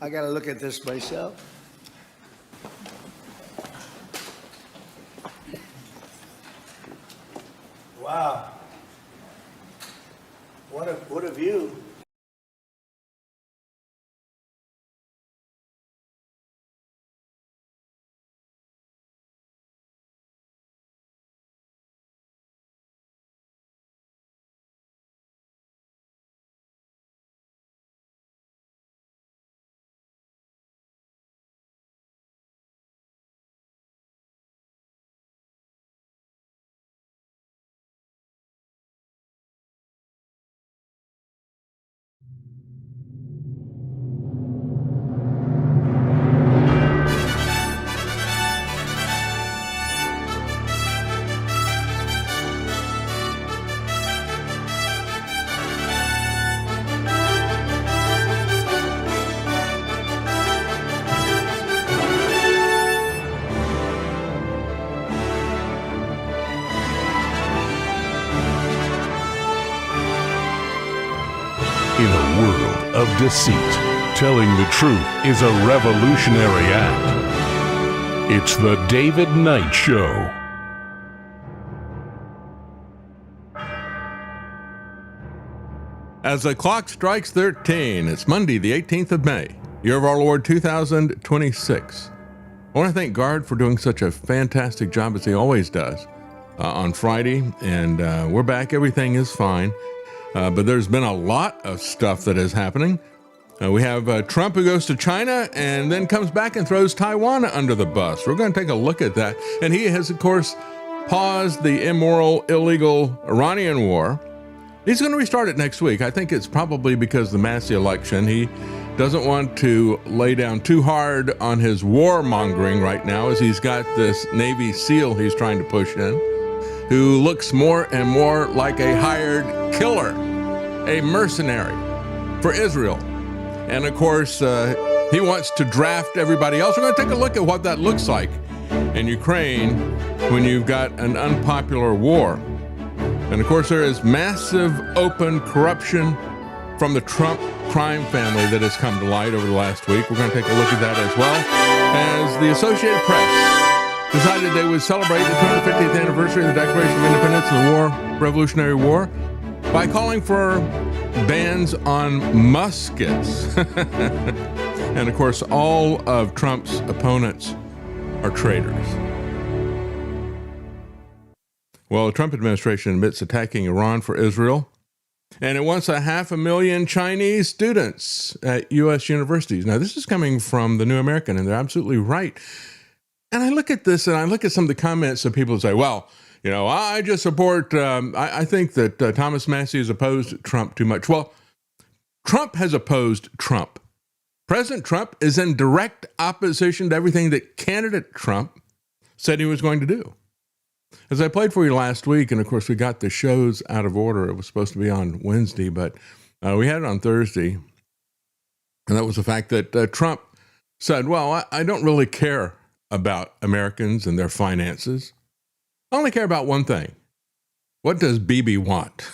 I got to look at this myself. Wow. What a view. In a world of deceit, telling the truth is a revolutionary act. It's the David Knight Show. As the clock strikes 13, it's Monday, the 18th of May, year of our Lord 2026. I want to thank Guard for doing such a fantastic job as he always does on Friday, and we're back. Everything is fine. But there's been a lot of stuff that is happening. We have Trump who goes to China and then comes back and throws Taiwan under the bus. We're going to take a look at that. And he has, of course, paused the immoral, illegal Iranian war. He's going to restart it next week. I think it's probably because of the Massey election. He doesn't want to lay down too hard on his warmongering right now, as he's got this Navy SEAL he's trying to push in, who looks more and more like a hired killer, a mercenary for Israel. And of course, he wants to draft everybody else. We're going to take a look at what that looks like in Ukraine when you've got an unpopular war. And of course, there is massive open corruption from the Trump crime family that has come to light over the last week. We're going to take a look at that, as well as the Associated Press decided they would celebrate the 250th anniversary of the Declaration of Independence and the War, Revolutionary War, by calling for bans on muskets. And of course, all of Trump's opponents are traitors. Well, the Trump administration admits attacking Iran for Israel, and it wants 500,000 Chinese students at U.S. universities. Now, this is coming from the New American, and they're absolutely right. And I look at this, and I look at some of the comments of people who say, well, you know, I just support, I think that Thomas Massey has opposed Trump too much. Well, Trump has opposed Trump. President Trump is in direct opposition to everything that candidate Trump said he was going to do. As I played for you last week, and of course we got the shows out of order. It was supposed to be on Wednesday, but we had it on Thursday. And that was the fact that Trump said, well, I don't really care about Americans and their finances. I only care about one thing. What does Bibi want?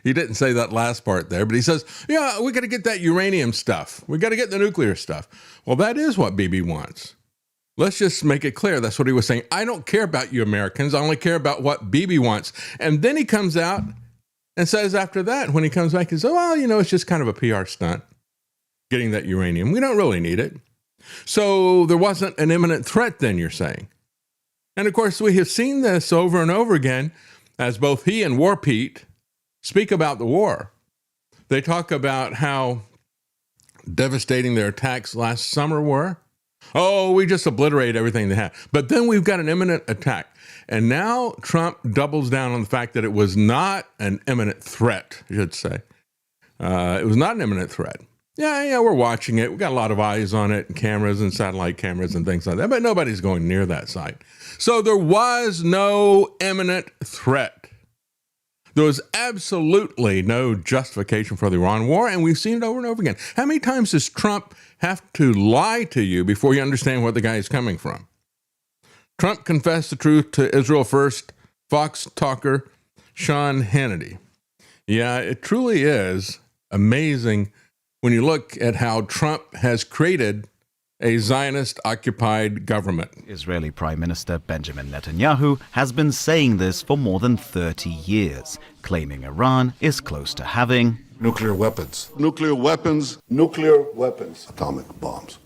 He didn't say that last part there, but he says, yeah, we got to get that uranium stuff. We got to get the nuclear stuff. Well, that is what Bibi wants. Let's just make it clear. That's what he was saying. I don't care about you Americans. I only care about what Bibi wants. And then he comes out and says after that, when he comes back, he says, oh, well, you know, it's just kind of a PR stunt, getting that uranium. We don't really need it. So there wasn't an imminent threat then, you're saying. And of course, we have seen this over and over again as both he and War Pete speak about the war. They talk about how devastating their attacks last summer were. Oh, we just obliterate everything they have. But then we've got an imminent attack. And now Trump doubles down on the fact that it was not an imminent threat, I should say. It was not an imminent threat. Yeah, we're watching it. We've got a lot of eyes on it, and cameras and satellite cameras and things like that, but nobody's going near that site. So there was no imminent threat. There was absolutely no justification for the Iran war, and we've seen it over and over again. How many times does Trump have to lie to you before you understand where the guy is coming from? Trump confessed the truth to Israel First Fox talker Sean Hannity. Yeah, it truly is amazing when you look at how Trump has created a Zionist-occupied government. Israeli Prime Minister Benjamin Netanyahu has been saying this for more than 30 years, claiming Iran is close to having nuclear weapons. Nuclear weapons. Nuclear weapons. Atomic bombs.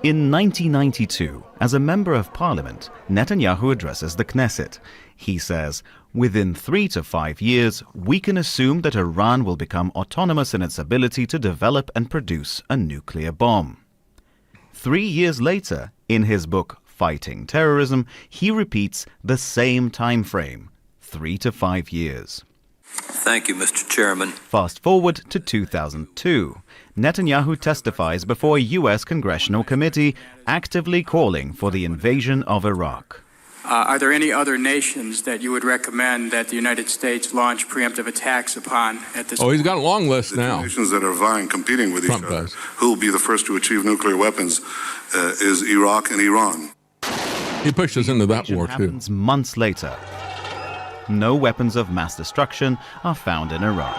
In 1992, as a member of parliament, Netanyahu addresses the Knesset. He says, within 3 to 5 years, we can assume that Iran will become autonomous in its ability to develop and produce a nuclear bomb. 3 years later, in his book Fighting Terrorism, he repeats the same time frame, 3 to 5 years. Thank you, Mr. Chairman. Fast forward to 2002. Netanyahu testifies before a U.S. congressional committee actively calling for the invasion of Iraq. Are there any other nations that you would recommend that the United States launch preemptive attacks upon at this Oh, he's got a long list The now. two nations that are vying, competing with Trump each other, does. who will be the first to achieve nuclear weapons, is Iraq and Iran. He pushed us into that Invasion war, too. happens months later. No weapons of mass destruction are found in Iraq.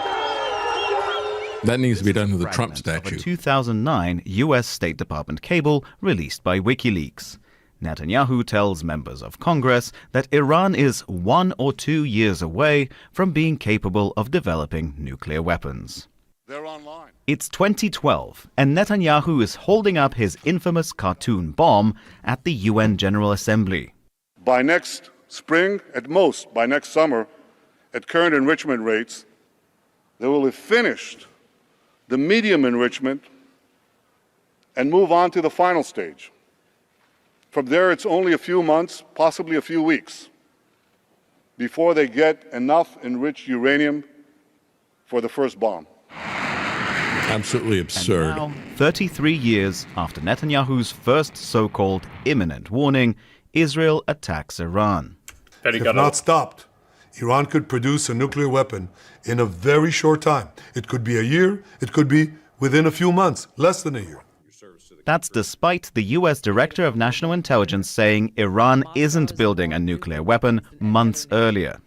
That needs to be done to the Trump Fragment of a statue. 2009 U.S. State Department cable released by WikiLeaks. Netanyahu tells members of Congress that Iran is 1 or 2 years away from being capable of developing nuclear weapons. They're online. It's 2012, and Netanyahu is holding up his infamous cartoon bomb at the UN General Assembly. By next spring, at most by next summer, at current enrichment rates, they will have finished the medium enrichment and move on to the final stage. From there, it's only a few months, possibly a few weeks, before they get enough enriched uranium for the first bomb. Absolutely absurd. Now, 33 years after Netanyahu's first so-called imminent warning, Israel attacks Iran. If not stopped, Iran could produce a nuclear weapon in a very short time. It could be a year, it could be within a few months, less than a year. That's despite the U.S. Director of National Intelligence saying Iran isn't building a nuclear weapon months earlier.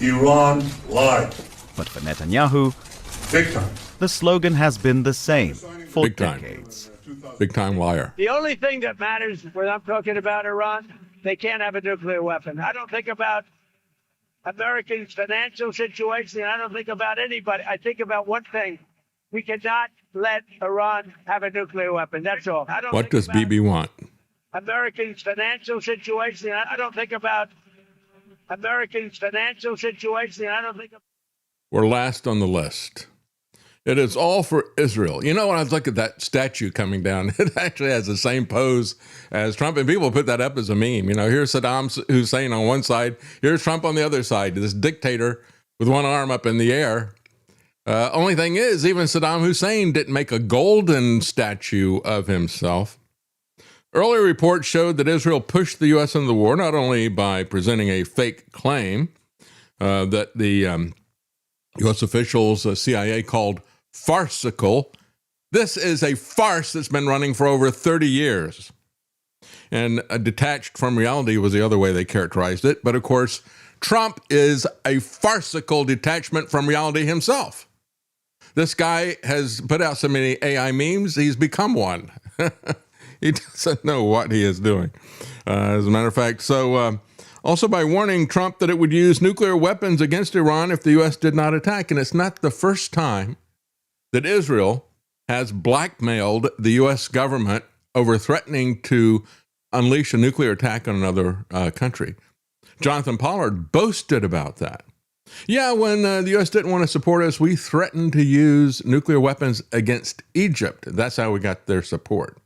Iran lied. But for Netanyahu, Big time. the slogan has been the same for Big time. decades. Big time liar. The only thing that matters when I'm talking about Iran, they can't have a nuclear weapon. I don't think about Americans' financial situation. I don't think about anybody. I think about one thing. We cannot let Iran have a nuclear weapon. That's all. I don't What think does about Bibi want? Americans' financial situation. I don't think about Americans' financial situation. I don't think about We're last on the list. It is all for Israel. You know, when I was looking at that statue coming down, it actually has the same pose as Trump. And people put that up as a meme. You know, here's Saddam Hussein on one side. Here's Trump on the other side. This dictator with one arm up in the air. Only thing is, even Saddam Hussein didn't make a golden statue of himself. Earlier reports showed that Israel pushed the U.S. into the war, not only by presenting a fake claim that the U.S. officials, CIA, called farcical. This is a farce that's been running for over 30 years. And detached from reality was the other way they characterized it. But of course, Trump is a farcical detachment from reality himself. This guy has put out so many AI memes, he's become one. He doesn't know what he is doing. As a matter of fact, also by warning Trump that it would use nuclear weapons against Iran if the U.S. did not attack. And it's not the first time that Israel has blackmailed the U.S. government over threatening to unleash a nuclear attack on another country. Jonathan Pollard boasted about that. Yeah, when the U.S. didn't want to support us, we threatened to use nuclear weapons against Egypt. That's how we got their support.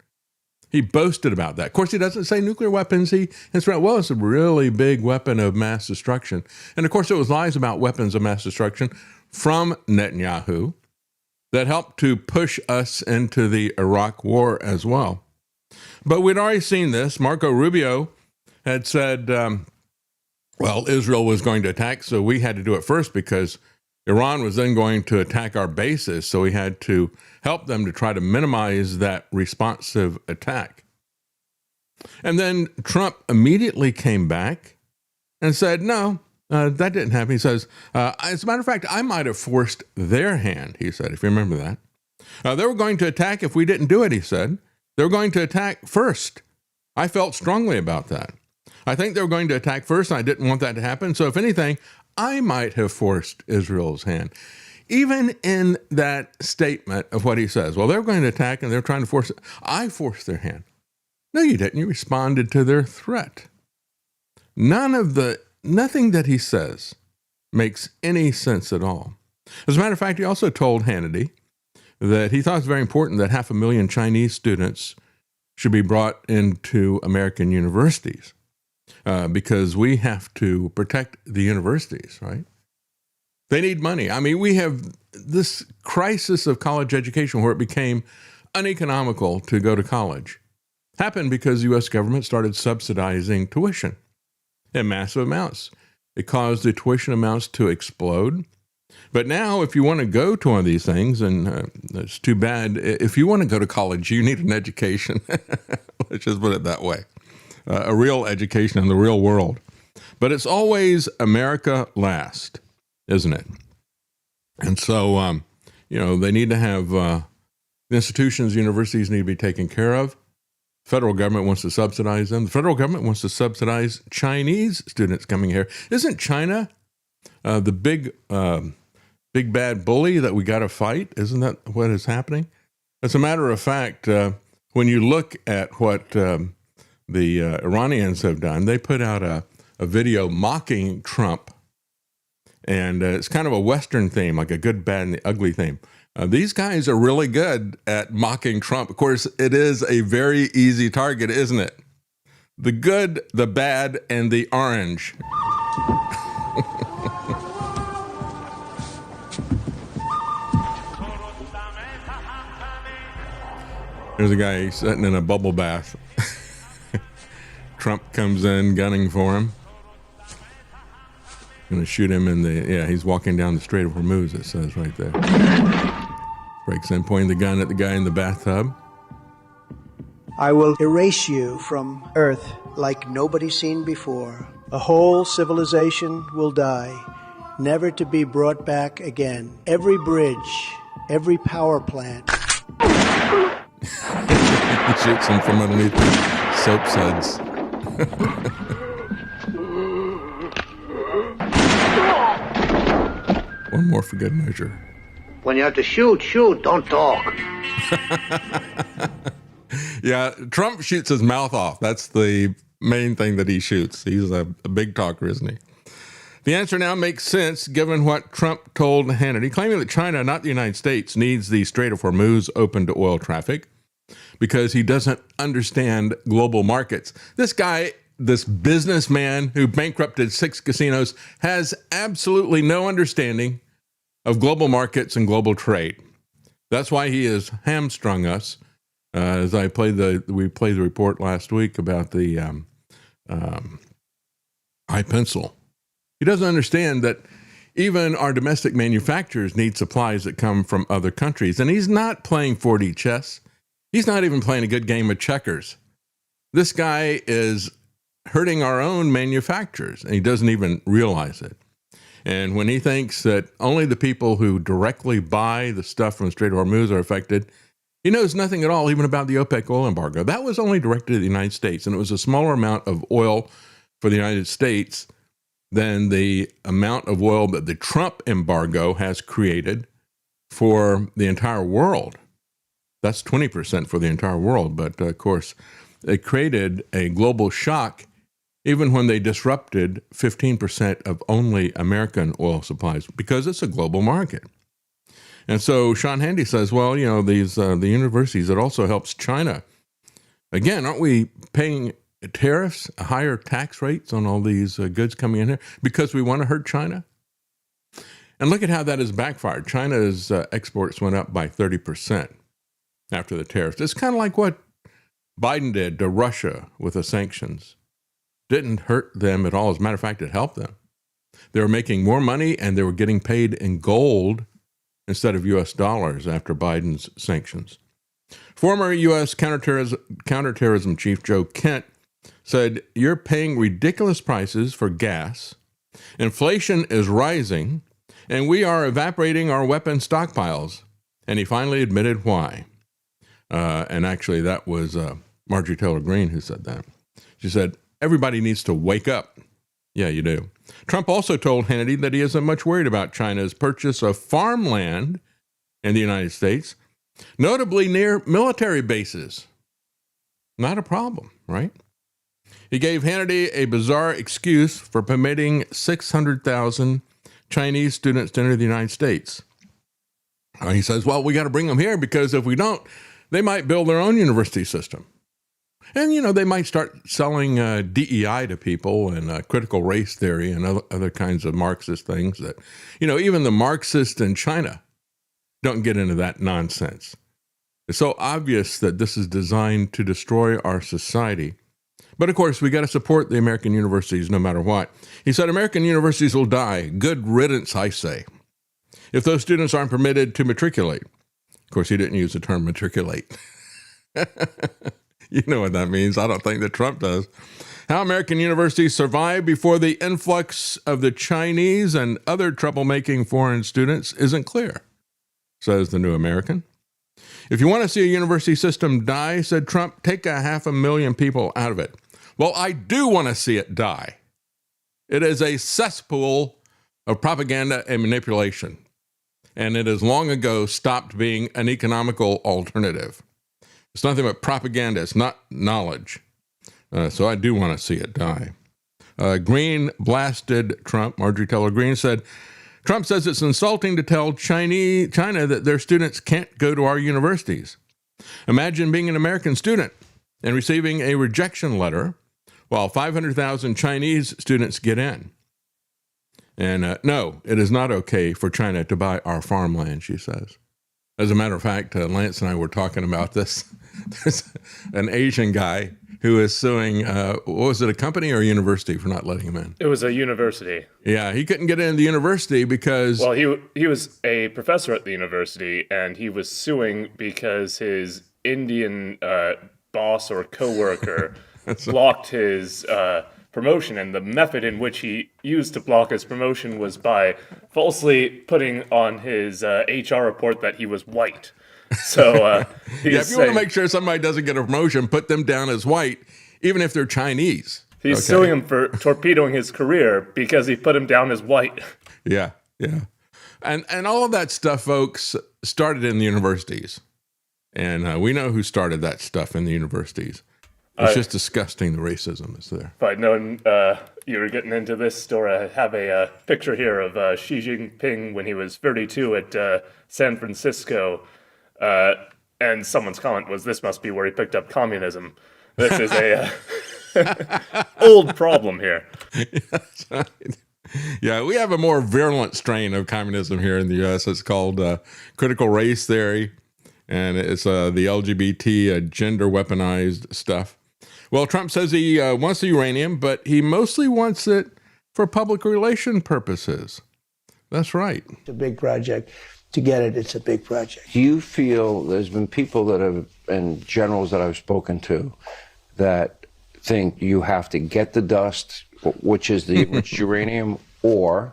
He boasted about that. Of course, he doesn't say nuclear weapons. It's a really big weapon of mass destruction. And of course, it was lies about weapons of mass destruction from Netanyahu that helped to push us into the Iraq war as well. But we'd already seen this. Marco Rubio had said, Israel was going to attack, so we had to do it first because Iran was then going to attack our bases, so we had to help them to try to minimize that responsive attack. And then Trump immediately came back and said, no, that didn't happen. He says, as a matter of fact, I might have forced their hand, he said, if you remember that. They were going to attack if we didn't do it, he said. They were going to attack first. I felt strongly about that. I think they were going to attack first, and I didn't want that to happen. So if anything, I might have forced Israel's hand. Even in that statement of what he says, well, they're going to attack and they're trying to force it. I forced their hand. No, you didn't. You responded to their threat. Nothing that he says makes any sense at all. As a matter of fact, he also told Hannity that he thought it was very important that 500,000 Chinese students should be brought into American universities because we have to protect the universities, right? They need money. I mean, we have this crisis of college education where it became uneconomical to go to college. Happened because the U.S. government started subsidizing tuition in massive amounts. It caused the tuition amounts to explode. But now, if you want to go to one of these things, and it's too bad, if you want to go to college, you need an education. Let's just put it that way. A real education in the real world. But it's always America last, isn't it? And so, they need to have the institutions, universities need to be taken care of. The federal government wants to subsidize them. The federal government wants to subsidize Chinese students coming here. Isn't China the big bad bully that we got to fight? Isn't that what is happening? As a matter of fact, when you look at what the Iranians have done, they put out a video mocking Trump. And it's kind of a Western theme, like a good, bad, and the ugly theme. These guys are really good at mocking Trump. Of course, it is a very easy target, isn't it? The good, the bad, and the orange. There's a guy sitting in a bubble bath. Trump comes in gunning for him. Going to shoot him he's walking down the Strait of Hormuz, it says right there. Breaks in, pointing the gun at the guy in the bathtub. I will erase you from Earth like nobody's seen before. A whole civilization will die, never to be brought back again. Every bridge, every power plant. He shoots him from underneath the soap suds. One more for good measure. When you have to shoot, don't talk. Yeah, Trump shoots his mouth off. That's the main thing that he shoots. He's a big talker, isn't he? The answer now makes sense given what Trump told Hannity, claiming that China, not the United States, needs the Strait of Hormuz open to oil traffic because he doesn't understand global markets. This guy, this businessman who bankrupted 6 casinos, has absolutely no understanding of global markets and global trade. That's why he has hamstrung us. As we played the report last week about the iPencil. He doesn't understand that even our domestic manufacturers need supplies that come from other countries. And he's not playing 4D chess. He's not even playing a good game of checkers. This guy is hurting our own manufacturers, and he doesn't even realize it. And when he thinks that only the people who directly buy the stuff from the Strait of Hormuz are affected, he knows nothing at all even about the OPEC oil embargo. That was only directed at the United States, and it was a smaller amount of oil for the United States than the amount of oil that the Trump embargo has created for the entire world. That's 20% for the entire world. But of course, it created a global shock even when they disrupted 15% of only American oil supplies because it's a global market. And so Sean Hannity says, well, these the universities, it also helps China. Again, aren't we paying tariffs, higher tax rates on all these goods coming in here because we want to hurt China? And look at how that has backfired. China's exports went up by 30% after the tariffs. It's kind of like what Biden did to Russia with the sanctions. Didn't hurt them at all. As a matter of fact, it helped them. They were making more money and they were getting paid in gold instead of U.S. dollars after Biden's sanctions. Former U.S. counterterrorism chief Joe Kent said, you're paying ridiculous prices for gas, inflation is rising, and we are evaporating our weapon stockpiles. And he finally admitted why. And actually, that was Marjorie Taylor Greene who said that. She said, everybody needs to wake up. Yeah, you do. Trump also told Hannity that he isn't much worried about China's purchase of farmland in the United States, notably near military bases. Not a problem, right? He gave Hannity a bizarre excuse for permitting 600,000 Chinese students to enter the United States. He says, well, we got to bring them here because if we don't, they might build their own university system. And, you know, they might start selling DEI to people and critical race theory and other kinds of Marxist things that, you know, even the Marxists in China don't get into that nonsense. It's so obvious that this is designed to destroy our society. But of course, we got to support the American universities no matter what. He said, American universities will die. Good riddance, I say. If those students aren't permitted to matriculate. Of course, he didn't use the term matriculate. You know what that means. I don't think that Trump does. How American universities survived before the influx of the Chinese and other troublemaking foreign students isn't clear, says the New American. If you want to see a university system die, said Trump, take 500,000 people out of it. Well, I do want to see it die. It is a cesspool of propaganda and manipulation, and it has long ago stopped being an economical alternative. It's nothing but propaganda. It's not knowledge. So I do want to see it die. Greene blasted Trump. Marjorie Taylor Greene said, Trump says it's insulting to tell China that their students can't go to our universities. Imagine being an American student and receiving a rejection letter while 500,000 Chinese students get in. And no, it is not okay for China to buy our farmland, she says. As a matter of fact, Lance and I were talking about this. There's an Asian guy who is suing, was it a company or a university for not letting him in? It was a university. Yeah, he couldn't get into the university because... Well, he was a professor at the university, and he was suing because his Indian boss or coworker blocked his promotion, and the method in which he used to block his promotion was by falsely putting on his HR report that he was white. So yeah, if you want to make sure somebody doesn't get a promotion, put them down as white, even if they're Chinese. He's suing him for torpedoing his career because he put him down as white. Yeah, yeah. And all of that stuff, folks, started in the universities. And we know who started that stuff in the universities. It's just disgusting, the racism that's there. If I'd known you were getting into this story, I have a picture here of Xi Jinping when he was 32 at San Francisco. And someone's comment was, this must be where he picked up communism. This is a old problem here. That's right. Yeah, we have a more virulent strain of communism here in the U.S. It's called critical race theory, and it's the LGBT gender weaponized stuff. Well, Trump says he wants the uranium, but he mostly wants it for public relation purposes. That's right. It's a big project. To get it, it's a big project. Do you feel there's been people that have, and generals that I've spoken to, that think you have to get the dust, which is the enriched uranium, or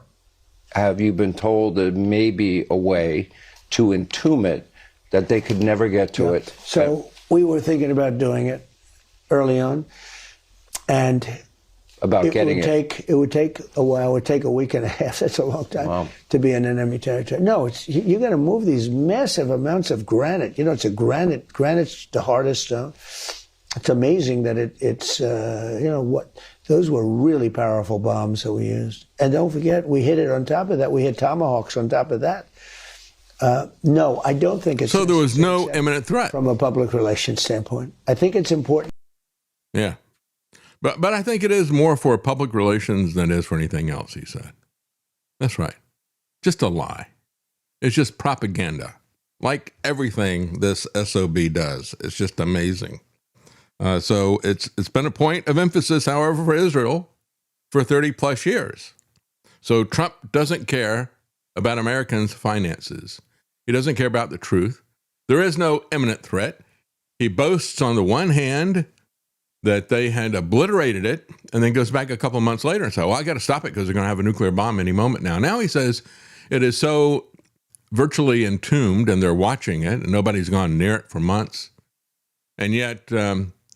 have you been told there may be a way to entomb it that they could never get to it? So we were thinking about doing it early on, and it would take a while. It would take a week and a half. That's a long time to be in enemy territory. No, it's you got to move these massive amounts of granite. You know, it's a granite. Granite's the hardest stone. It's amazing that it's you know what, those were really powerful bombs that we used. And don't forget, we hit it on top of that. We hit Tomahawks on top of that. No, I don't think it's... So there was no imminent threat? From a public relations standpoint. I think it's important. Yeah. But I think it is more for public relations than it is for anything else, he said. That's right. Just a lie. It's just propaganda. Like everything this SOB does. It's just amazing. So it's been a point of emphasis, however, for Israel for 30 plus years. So Trump doesn't care about Americans' finances. He doesn't care about the truth. There is no imminent threat. He boasts on the one hand that they had obliterated it, and then goes back a couple of months later and says, well, I got to stop it because they're going to have a nuclear bomb any moment now. Now he says it is so virtually entombed, and they're watching it, and nobody's gone near it for months. And yet,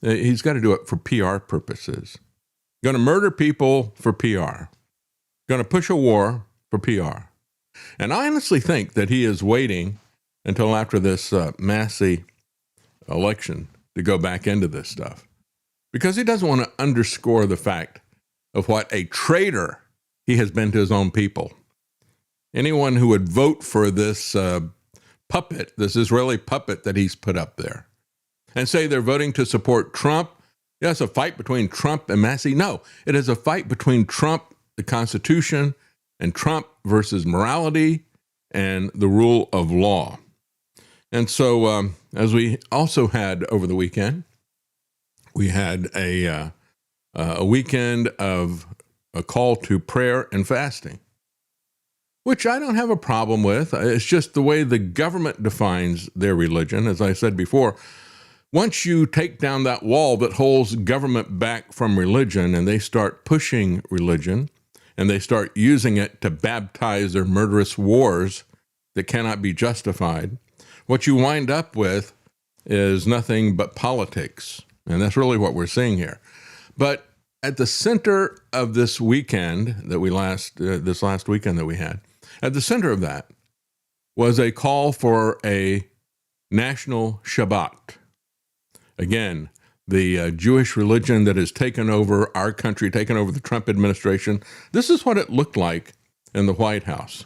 he's got to do it for PR purposes. Going to murder people for PR. Going to push a war for PR. And I honestly think that he is waiting until after this Massey election to go back into this stuff, because he doesn't want to underscore the fact of what a traitor he has been to his own people. Anyone who would vote for this puppet, this Israeli puppet that he's put up there, and say they're voting to support Trump. Yeah, it's a fight between Trump and Massey. No, it is a fight between Trump, the Constitution, and Trump versus morality and the rule of law. And so, as we also had over the weekend, we had a weekend of a call to prayer and fasting, which I don't have a problem with. It's just the way the government defines their religion. As I said before, once you take down that wall that holds government back from religion, and they start pushing religion, and they start using it to baptize their murderous wars that cannot be justified, what you wind up with is nothing but politics. And that's really what we're seeing here. But at the center of this weekend that this last weekend that we had, at the center of that was a call for a national Shabbat. Again, the Jewish religion that has taken over our country, taken over the Trump administration. This is what it looked like in the White House.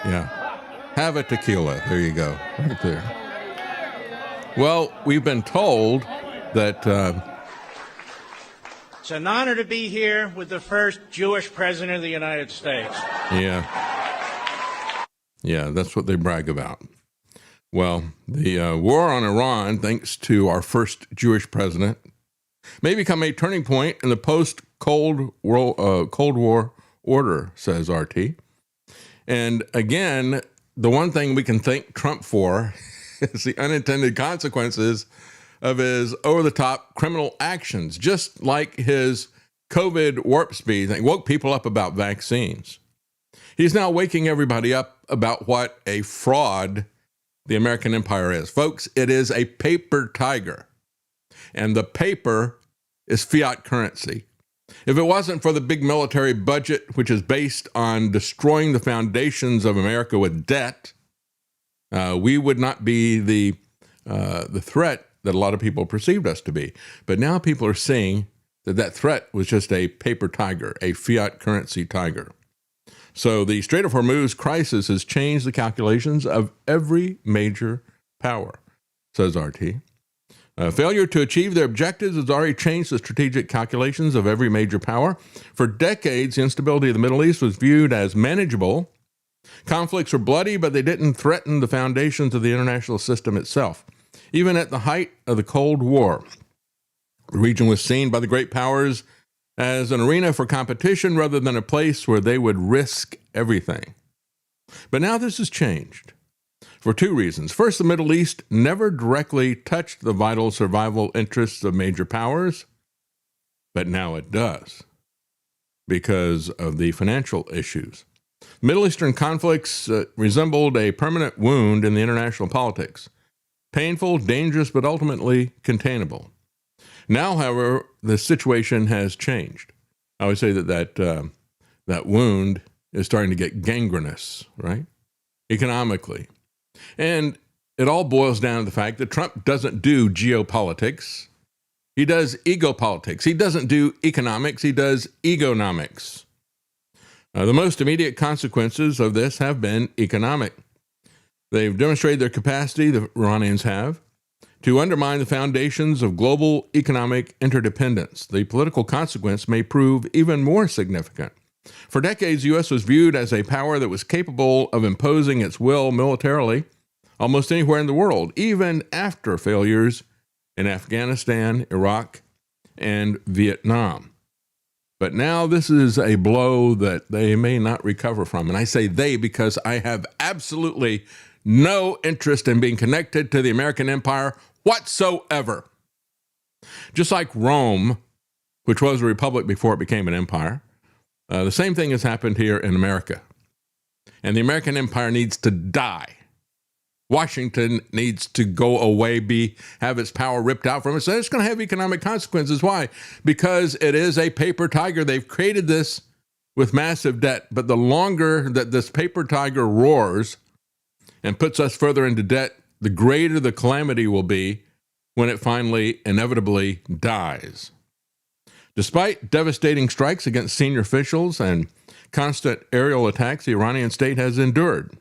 Yeah. Have a tequila. There you go. Right there. Well, we've been told that it's an honor to be here with the first Jewish president of the United States. Yeah, that's what they brag about. Well, the war on Iran, thanks to our first Jewish president, may become a turning point in the post-Cold War order, says RT. And again, the one thing we can thank Trump for is the unintended consequences of his over-the-top criminal actions, just like his COVID warp speed thing woke people up about vaccines. He's now waking everybody up about what a fraud the American empire is. Folks, it is a paper tiger, and the paper is fiat currency. If it wasn't for the big military budget, which is based on destroying the foundations of America with debt, we would not be the threat that a lot of people perceived us to be. But now people are seeing that threat was just a paper tiger, a fiat currency tiger. So the Strait of Hormuz crisis has changed the calculations of every major power, says RT. Failure to achieve their objectives has already changed the strategic calculations of every major power. For decades, the instability of the Middle East was viewed as manageable. Conflicts were bloody, but they didn't threaten the foundations of the international system itself. Even at the height of the Cold War, the region was seen by the great powers as an arena for competition rather than a place where they would risk everything. But now this has changed for two reasons. First, the Middle East never directly touched the vital survival interests of major powers, but now it does because of the financial issues. Middle Eastern conflicts resembled a permanent wound in the international politics. Painful, dangerous, but ultimately containable. Now, however, the situation has changed. I would say that wound is starting to get gangrenous, right? Economically. And it all boils down to the fact that Trump doesn't do geopolitics. He does egopolitics. He doesn't do economics. He does egonomics. The most immediate consequences of this have been economic. They've demonstrated their capacity, the Iranians have, to undermine the foundations of global economic interdependence. The political consequence may prove even more significant. For decades, the U.S. was viewed as a power that was capable of imposing its will militarily almost anywhere in the world, even after failures in Afghanistan, Iraq, and Vietnam. But now this is a blow that they may not recover from. And I say they because I have absolutely no interest in being connected to the American empire whatsoever. Just like Rome, which was a republic before it became an empire, The same thing has happened here in America. And the American empire needs to die. Washington needs to go away, have its power ripped out from it. So it's going to have economic consequences. Why? Because it is a paper tiger. They've created this with massive debt. But the longer that this paper tiger roars and puts us further into debt, the greater the calamity will be when it finally inevitably dies. Despite devastating strikes against senior officials and constant aerial attacks the Iranian state has endured,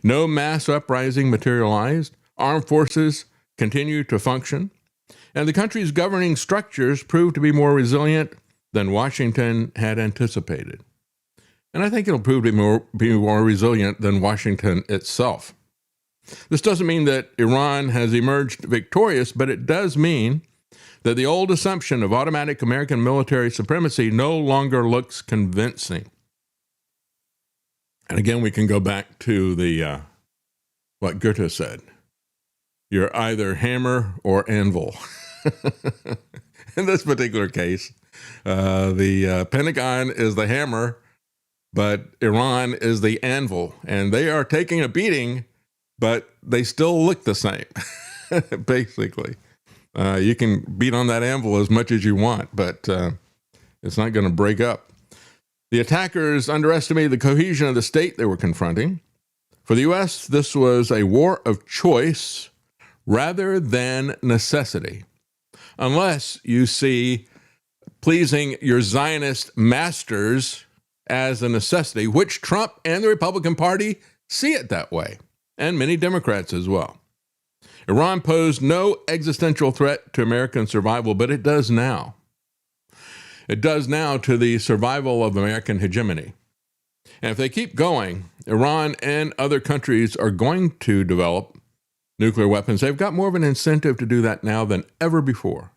no mass uprising materialized, armed forces continue to function, and the country's governing structures proved to be more resilient than Washington had anticipated. And I think it'll prove to be more resilient than Washington itself. This doesn't mean that Iran has emerged victorious, but it does mean that the old assumption of automatic American military supremacy no longer looks convincing. And again, we can go back to the what Goethe said. You're either hammer or anvil. In this particular case, the Pentagon is the hammer, but Iran is the anvil. And they are taking a beating, but they still look the same, basically. You can beat on that anvil as much as you want, but it's not going to break up. The attackers underestimated the cohesion of the state they were confronting. For the U.S., this was a war of choice rather than necessity, unless you see pleasing your Zionist masters as a necessity, which Trump and the Republican Party see it that way, and many Democrats as well. Iran posed no existential threat to American survival, but it does now. It does now to the survival of American hegemony. And if they keep going, Iran and other countries are going to develop nuclear weapons. They've got more of an incentive to do that now than ever before.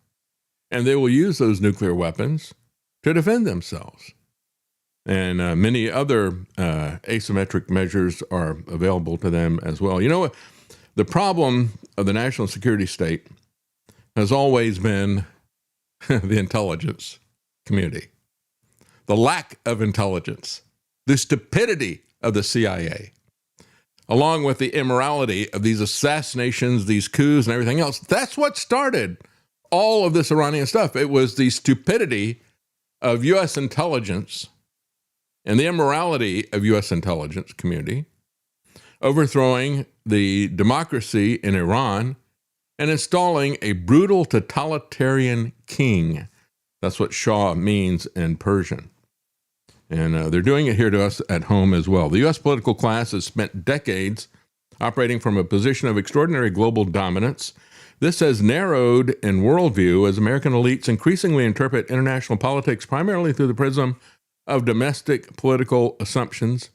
And they will use those nuclear weapons to defend themselves. And many other asymmetric measures are available to them as well. You know, the problem of the national security state has always been the intelligence community, the lack of intelligence, the stupidity of the CIA, along with the immorality of these assassinations, these coups, and everything else. That's what started all of this Iranian stuff. It was the stupidity of U.S. intelligence and the immorality of U.S. intelligence community overthrowing the democracy in Iran and installing a brutal totalitarian king. That's what Shah means in Persian. And they're doing it here to us at home as well. The U.S. political class has spent decades operating from a position of extraordinary global dominance. This has narrowed in worldview as American elites increasingly interpret international politics primarily through the prism of domestic political assumptions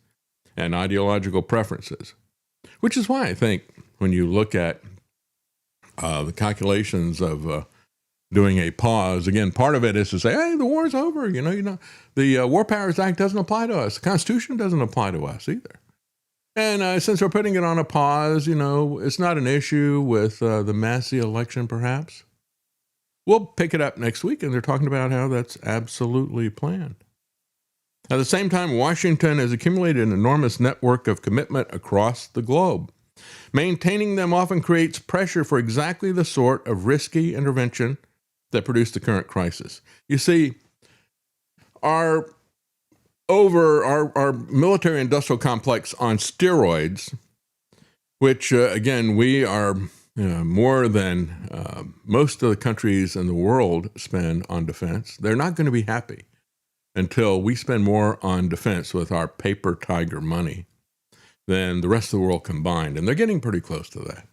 and ideological preferences. Which is why I think when you look at the calculations of doing a pause, again, part of it is to say, hey, the war's over. You know, the War Powers Act doesn't apply to us. The Constitution doesn't apply to us either. And since we're putting it on a pause, you know, it's not an issue with the Massey election, perhaps. We'll pick it up next week, and they're talking about how that's absolutely planned. At the same time, Washington has accumulated an enormous network of commitment across the globe. Maintaining them often creates pressure for exactly the sort of risky intervention that produced the current crisis. You see, our military industrial complex on steroids, which, again, we are more than most of the countries in the world spend on defense, they're not going to be happy until we spend more on defense with our paper tiger money than the rest of the world combined. And they're getting pretty close to that.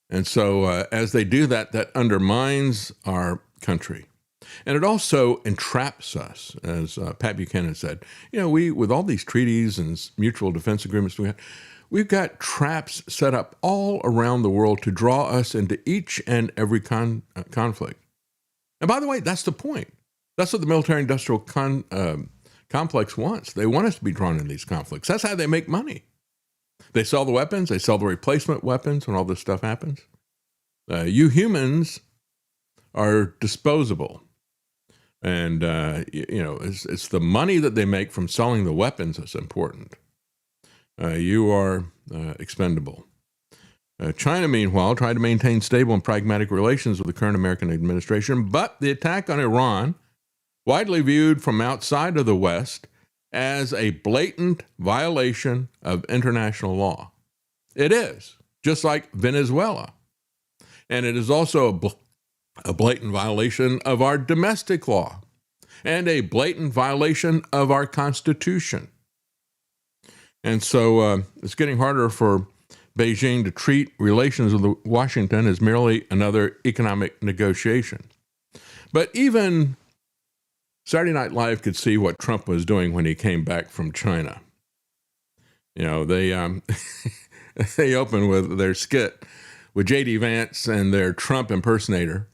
And so as they do that, that undermines our country. And it also entraps us, as Pat Buchanan said. You know, we, with all these treaties and mutual defense agreements we've got traps set up all around the world to draw us into each and every conflict. And by the way, that's the point. That's what the military-industrial complex wants. They want us to be drawn in these conflicts. That's how they make money. They sell the weapons. They sell the replacement weapons when all this stuff happens. You humans are disposable. And, it's the money that they make from selling the weapons that's important. You are expendable. China, meanwhile, tried to maintain stable and pragmatic relations with the current American administration, but the attack on Iran, widely viewed from outside of the West as a blatant violation of international law. It is, just like Venezuela. And it is also a blatant violation of our domestic law and a blatant violation of our Constitution. And so it's getting harder for Beijing to treat relations with Washington as merely another economic negotiation. But even Saturday Night Live could see what Trump was doing when he came back from China. They they opened with their skit with J.D. Vance and their Trump impersonator.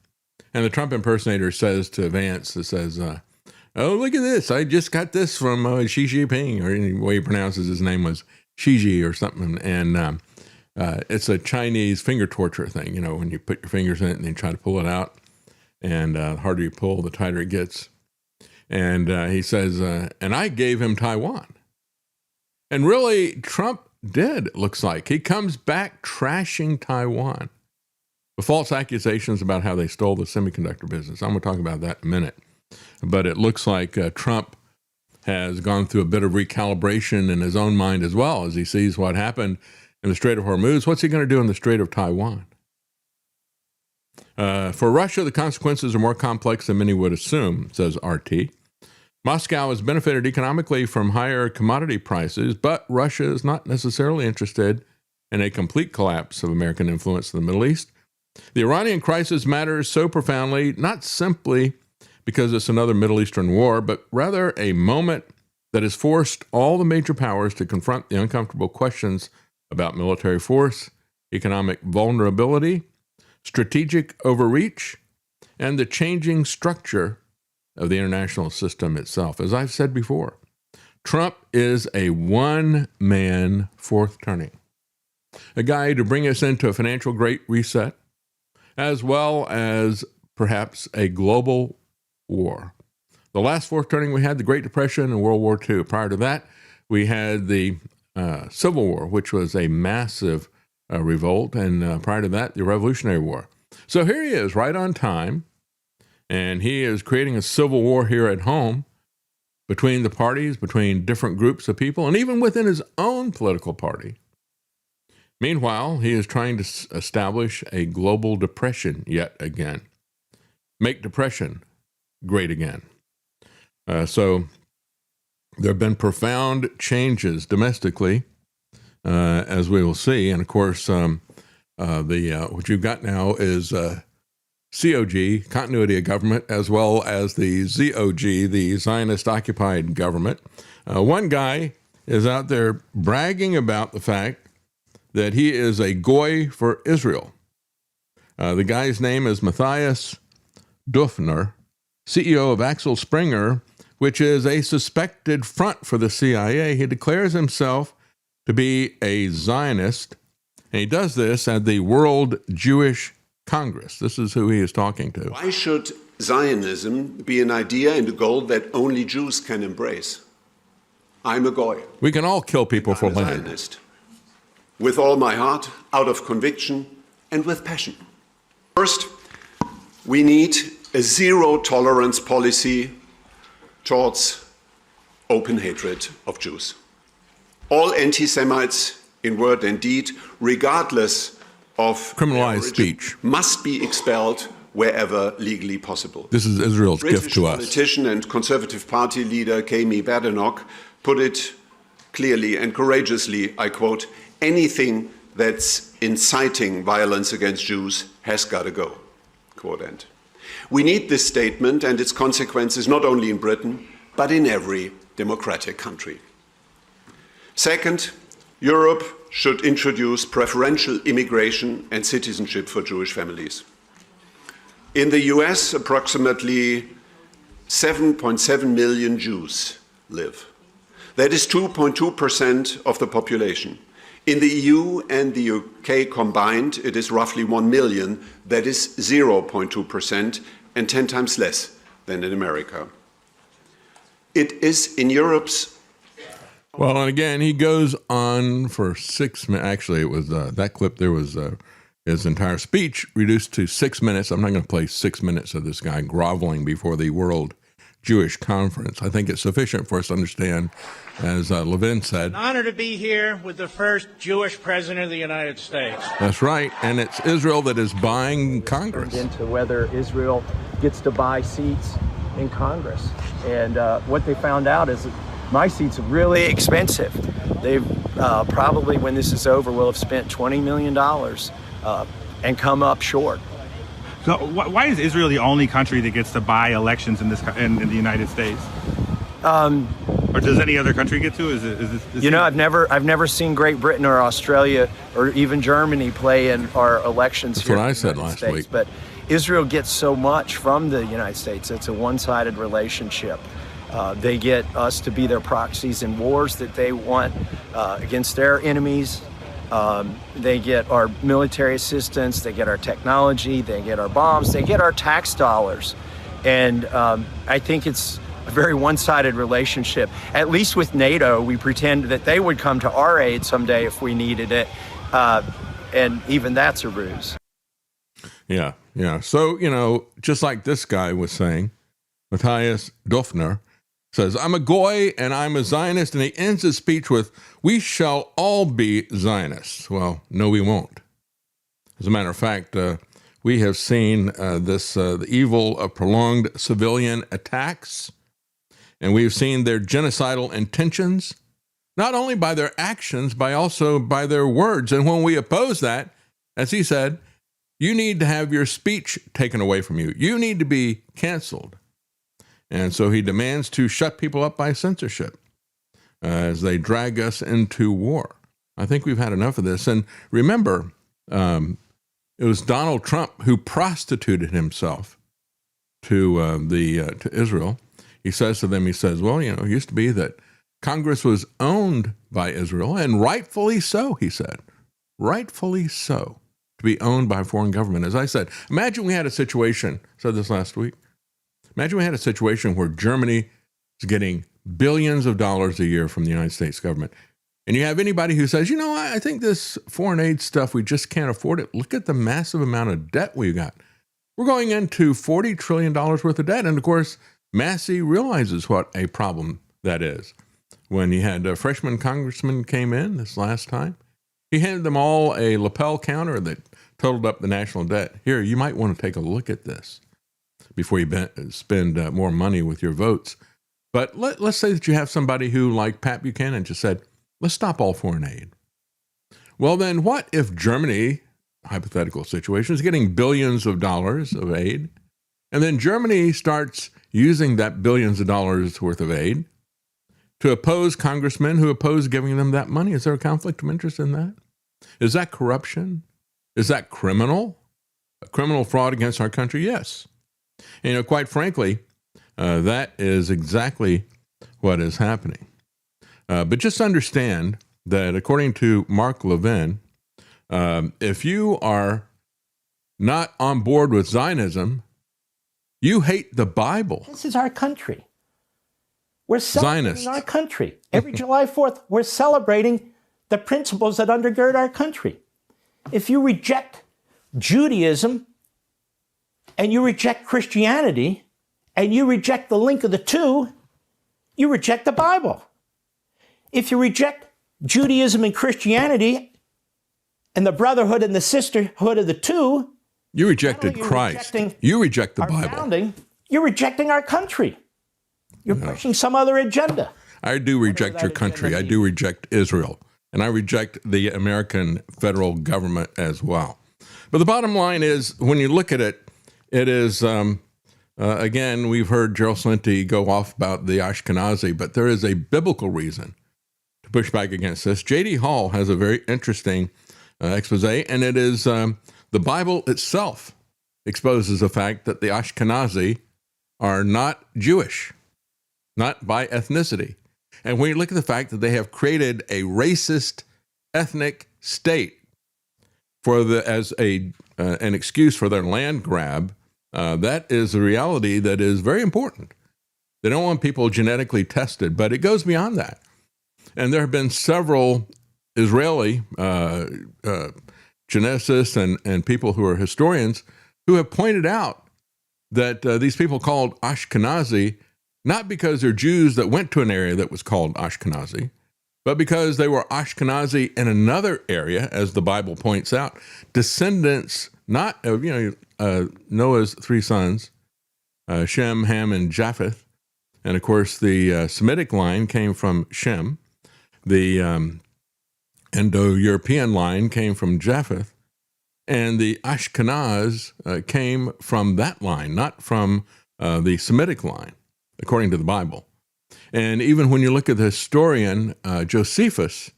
And the Trump impersonator says to Vance, oh, look at this. I just got this from Xi Jinping, or any way he pronounces his name was Xi or something. And it's a Chinese finger torture thing, when you put your fingers in it and then try to pull it out. And the harder you pull, the tighter it gets. And he says, and I gave him Taiwan. And really, Trump did, it looks like. He comes back trashing Taiwan with false accusations about how they stole the semiconductor business. I'm going to talk about that in a minute. But it looks like Trump has gone through a bit of recalibration in his own mind as well as he sees what happened in the Strait of Hormuz. What's he going to do in the Strait of Taiwan? For Russia, the consequences are more complex than many would assume, says RT. Moscow has benefited economically from higher commodity prices, but Russia is not necessarily interested in a complete collapse of American influence in the Middle East. The Iranian crisis matters so profoundly, not simply because it's another Middle Eastern war, but rather a moment that has forced all the major powers to confront the uncomfortable questions about military force, economic vulnerability, strategic overreach, and the changing structure of the international system itself. As I've said before, Trump is a one-man fourth turning, a guy to bring us into a financial great reset, as well as perhaps a global war. The last fourth turning we had, the Great Depression and World War II. Prior to that, we had the Civil War, which was a massive revolt, and prior to that, the Revolutionary War. So here he is, right on time, and he is creating a civil war here at home between the parties, between different groups of people, and even within his own political party. Meanwhile, he is trying to establish a global depression yet again. Make depression great again. So there have been profound changes domestically, as we will see. And of course, what you've got now is COG, continuity of government, as well as the ZOG, the Zionist-occupied government. One guy is out there bragging about the fact that he is a goy for Israel. The guy's name is Matthias Dufner, CEO of Axel Springer, which is a suspected front for the CIA. He declares himself to be a Zionist, and he does this at the World Jewish Congress. This is who he is talking to. Why should Zionism be an idea and a goal that only Jews can embrace? I'm a goy. We can all kill people for land. Zionist. With all my heart, out of conviction, and with passion. First, we need a zero-tolerance policy towards open hatred of Jews. All anti-Semites, in word and deed, regardless of criminalized speech, must be expelled wherever legally possible. This is Israel's gift to us. British politician and Conservative Party leader Kemi Badenoch put it clearly and courageously, I quote, "Anything that's inciting violence against Jews has got to go," quote end. We need this statement and its consequences not only in Britain, but in every democratic country. Second, Europe should introduce preferential immigration and citizenship for Jewish families. In the US, approximately 7.7 million Jews live. That is 2.2% of the population. In the EU and the UK combined, it is roughly 1 million. That is 0.2% and 10 times less than in America. It is in Europe's. Well, and again, he goes on for 6 minutes. Actually, it was that clip there was his entire speech reduced to 6 minutes. I'm not going to play 6 minutes of this guy groveling before the World Jewish Conference. I think it's sufficient for us to understand, as Levin said. An honor to be here with the first Jewish president of the United States. That's right, and it's Israel that is buying Congress. Into whether Israel gets to buy seats in Congress. And what they found out is that my seats are really expensive. They've probably, when this is over, will have spent $20 million and come up short. So why is Israel the only country that gets to buy elections in the United States? Or does any other country get to? I've never seen Great Britain or Australia or even Germany play in our elections. That's here what in I the said United last States. week. But Israel gets so much from the United States. It's a one-sided relationship. They get us to be their proxies in wars that they want against their enemies. They get our military assistance, they get our technology, they get our bombs, they get our tax dollars. And I think it's a very one-sided relationship. At least with NATO, we pretend that they would come to our aid someday if we needed it. And even that's a ruse. Yeah. So, just like this guy was saying, Matthias Döpfner says, I'm a goy and I'm a Zionist. And he ends his speech with, we shall all be Zionists. Well, no, we won't. As a matter of fact, we have seen the evil of prolonged civilian attacks, and we've seen their genocidal intentions, not only by their actions, but also by their words. And when we oppose that, as he said, you need to have your speech taken away from you. You need to be canceled. And so he demands to shut people up by censorship as they drag us into war. I think we've had enough of this. And remember, it was Donald Trump who prostituted himself to Israel. He says to them, well, it used to be that Congress was owned by Israel, and rightfully so, he said. Rightfully so, to be owned by a foreign government. As I said, imagine we had a situation, I said this last week, imagine we had a situation where Germany is getting billions of dollars a year from the United States government. And you have anybody who says, I think this foreign aid stuff, we just can't afford it. Look at the massive amount of debt we got. We're going into $40 trillion worth of debt. And of course, Massey realizes what a problem that is. When he had a freshman congressman came in this last time, he handed them all a lapel counter that totaled up the national debt. Here, you might want to take a look at this before you spend more money with your votes. But let's say that you have somebody who, like Pat Buchanan, just said, let's stop all foreign aid. Well, then what if Germany, hypothetical situation, is getting billions of dollars of aid, and then Germany starts using that billions of dollars worth of aid to oppose congressmen who oppose giving them that money? Is there a conflict of interest in that? Is that corruption? Is that criminal? A criminal fraud against our country? Yes. And, quite frankly, that is exactly what is happening. But just understand that according to Mark Levin, if you are not on board with Zionism, you hate the Bible. This is our country. We're celebrating Zionist. our country. Every July 4th, we're celebrating the principles that undergird our country. If you reject Judaism and you reject Christianity and you reject the link of the two, you reject the Bible. If you reject Judaism and Christianity and the brotherhood and the sisterhood of the two, you rejected Christ. You reject the Bible. Founding, you're rejecting our country. You're pushing some other agenda. I do reject your country. I do reject Israel. And I reject the American federal government as well. But the bottom line is, when you look at it, it is, again, we've heard Gerald Celente go off about the Ashkenazi, but there is a biblical reason to push back against this. J.D. Hall has a very interesting expose, and it is the Bible itself exposes the fact that the Ashkenazi are not Jewish, not by ethnicity. And when you look at the fact that they have created a racist ethnic state as an excuse for their land grab That is a reality that is very important. They don't want people genetically tested, but it goes beyond that. And there have been several Israeli geneticists and people who are historians who have pointed out that these people called Ashkenazi, not because they're Jews that went to an area that was called Ashkenazi, but because they were Ashkenazi in another area, as the Bible points out, descendants not of Noah's three sons, Shem, Ham, and Japheth. And of course, the Semitic line came from Shem. The Indo-European line came from Japheth. And the Ashkenaz came from that line, not from the Semitic line, according to the Bible. And even when you look at the historian Josephus,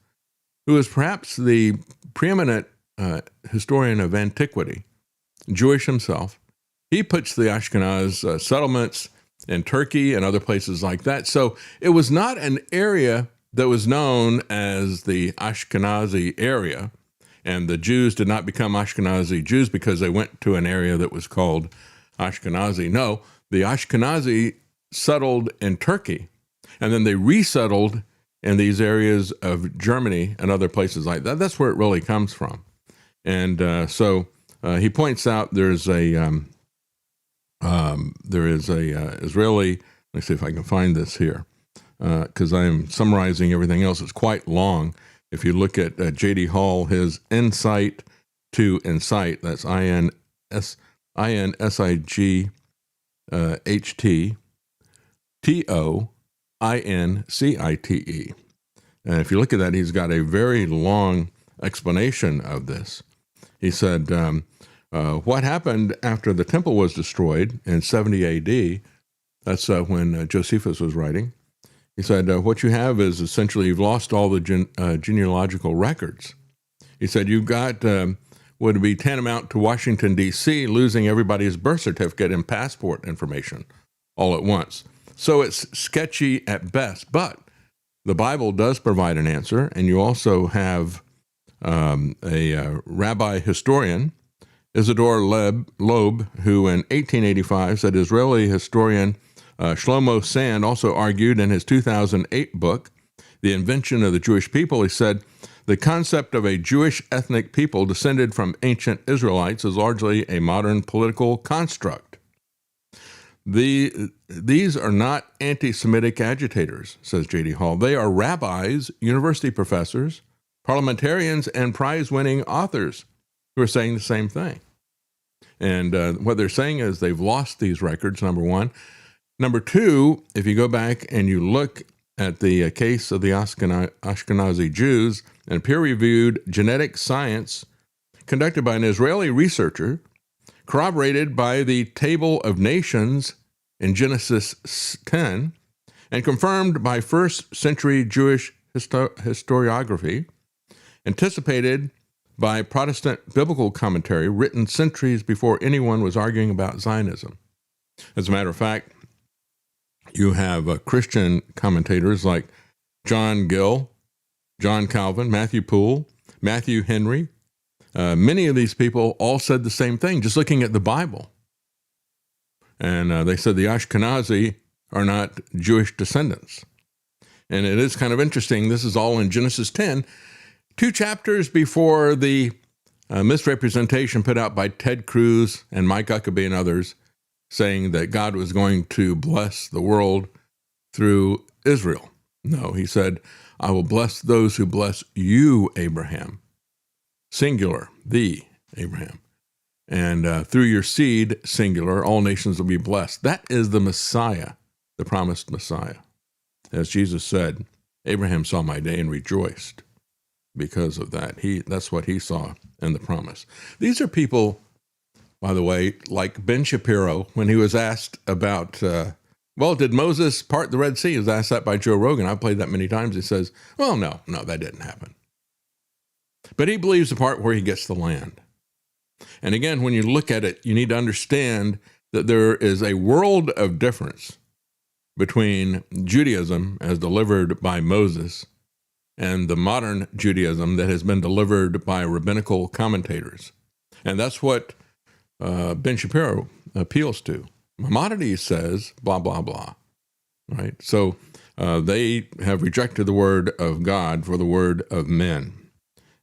who is perhaps the preeminent historian of antiquity, Jewish himself, he puts the Ashkenaz settlements in Turkey and other places like that. So it was not an area that was known as the Ashkenazi area, and the Jews did not become Ashkenazi Jews because they went to an area that was called Ashkenazi. No, the Ashkenazi settled in Turkey, and then they resettled in these areas of Germany and other places like that. That's where it really comes from. And so he points out there is a Israeli. Let me see if I can find this here, because I am summarizing everything else. It's quite long. If you look at J.D. Hall, his Insight to Incite, that's INSIGHT And if you look at that, he's got a very long explanation of this. He said, what happened after the temple was destroyed in 70 AD, that's when Josephus was writing, he said, what you have is essentially you've lost all the genealogical records. He said, you've got what would be tantamount to Washington, D.C., losing everybody's birth certificate and passport information all at once. So it's sketchy at best, but the Bible does provide an answer, and you also have a rabbi historian, Isidore Loeb, who in 1885 said Israeli historian Shlomo Sand also argued in his 2008 book, The Invention of the Jewish People, he said, the concept of a Jewish ethnic people descended from ancient Israelites is largely a modern political construct. These are not anti-Semitic agitators, says J.D. Hall. They are rabbis, university professors, parliamentarians, and prize-winning authors who are saying the same thing. And what they're saying is they've lost these records, number one. Number two, if you go back and you look at the case of the Ashkenazi Jews and peer-reviewed genetic science conducted by an Israeli researcher, corroborated by the Table of Nations in Genesis 10, and confirmed by first-century Jewish historiography, anticipated by Protestant biblical commentary written centuries before anyone was arguing about Zionism. As a matter of fact, you have Christian commentators like John Gill, John Calvin, Matthew Poole, Matthew Henry. Many of these people all said the same thing, just looking at the Bible. And they said the Ashkenazi are not Jewish descendants. And it is kind of interesting. This is all in Genesis 10, 2 chapters before the misrepresentation put out by Ted Cruz and Mike Huckabee and others, saying that God was going to bless the world through Israel. No, he said, I will bless those who bless you, Abraham. Singular, the Abraham. And through your seed, singular, all nations will be blessed. That is the Messiah, the promised Messiah. As Jesus said, Abraham saw my day and rejoiced because of that. That's what he saw in the promise. These are people, by the way, like Ben Shapiro, when he was asked about, did Moses part the Red Sea? He was asked that by Joe Rogan. I've played that many times. He says, well, no, that didn't happen. But he believes the part where he gets the land. And again, when you look at it, you need to understand that there is a world of difference between Judaism as delivered by Moses and the modern Judaism that has been delivered by rabbinical commentators. And that's what Ben Shapiro appeals to. Maimonides says blah, blah, blah, right? So they have rejected the word of God for the word of men.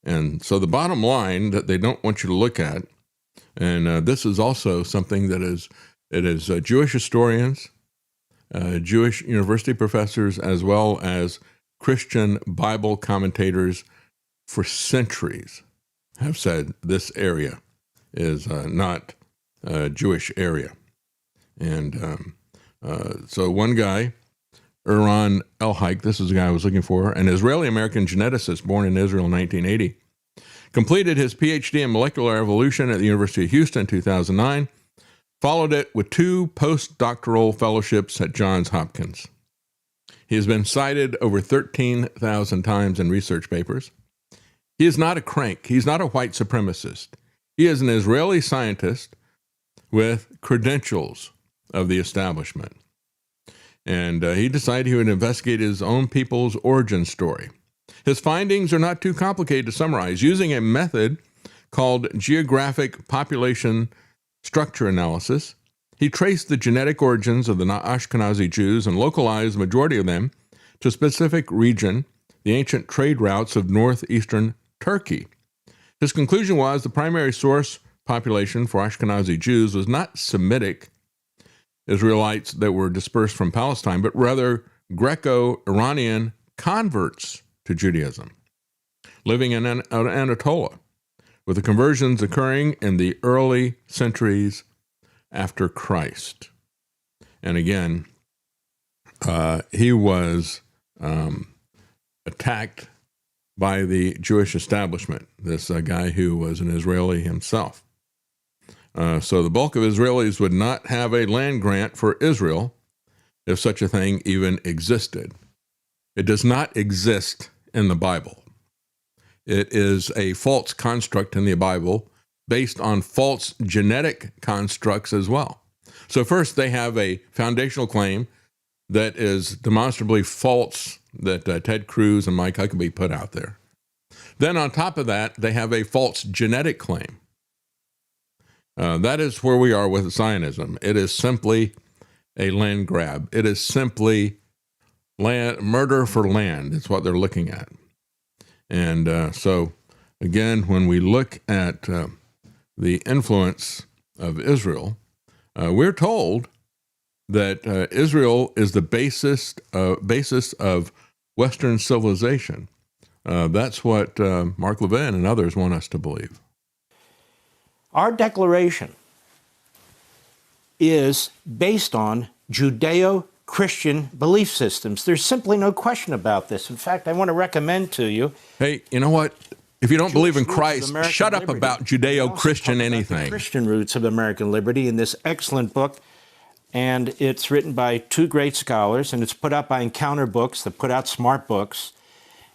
And so the bottom line that they don't want you to look at, and this is also something that is Jewish historians, Jewish university professors, as well as Christian Bible commentators for centuries have said this area is not a Jewish area. And so one guy, Eran Elhaik, this is the guy I was looking for, an Israeli-American geneticist born in Israel in 1980, completed his PhD in molecular evolution at the University of Houston in 2009, followed it with 2 postdoctoral fellowships at Johns Hopkins. He has been cited over 13,000 times in research papers. He is not a crank. He's not a white supremacist. He is an Israeli scientist with credentials of the establishment. And he decided he would investigate his own people's origin story. His findings are not too complicated to summarize. Using a method called geographic population structure analysis, he traced the genetic origins of the Ashkenazi Jews and localized the majority of them to a specific region, the ancient trade routes of northeastern Turkey. His conclusion was the primary source population for Ashkenazi Jews was not Semitic Israelites that were dispersed from Palestine, but rather Greco-Iranian converts to Judaism, living in Anatolia, with the conversions occurring in the early centuries after Christ. And again, he was attacked by the Jewish establishment, this guy who was an Israeli himself. So the bulk of Israelis would not have a land grant for Israel if such a thing even existed. It does not exist in the Bible. It is a false construct in the Bible based on false genetic constructs as well. So first, they have a foundational claim that is demonstrably false that Ted Cruz and Mike Huckabee put out there. Then on top of that, they have a false genetic claim. That is where we are with Zionism. It is simply a land grab. It is simply murder for land. It's what they're looking at. And so, again, when we look at the influence of Israel, we're told that Israel is the basis of Western civilization. That's what Mark Levin and others want us to believe. Our declaration is based on Judeo-Christian belief systems. There's simply no question about this. In fact, I want to recommend to you... Hey, you know what? If you don't believe in Christ, shut up about Judeo-Christian anything. The Christian roots of American liberty in this excellent book. And it's written by 2 great scholars, and it's put out by Encounter Books that put out smart books.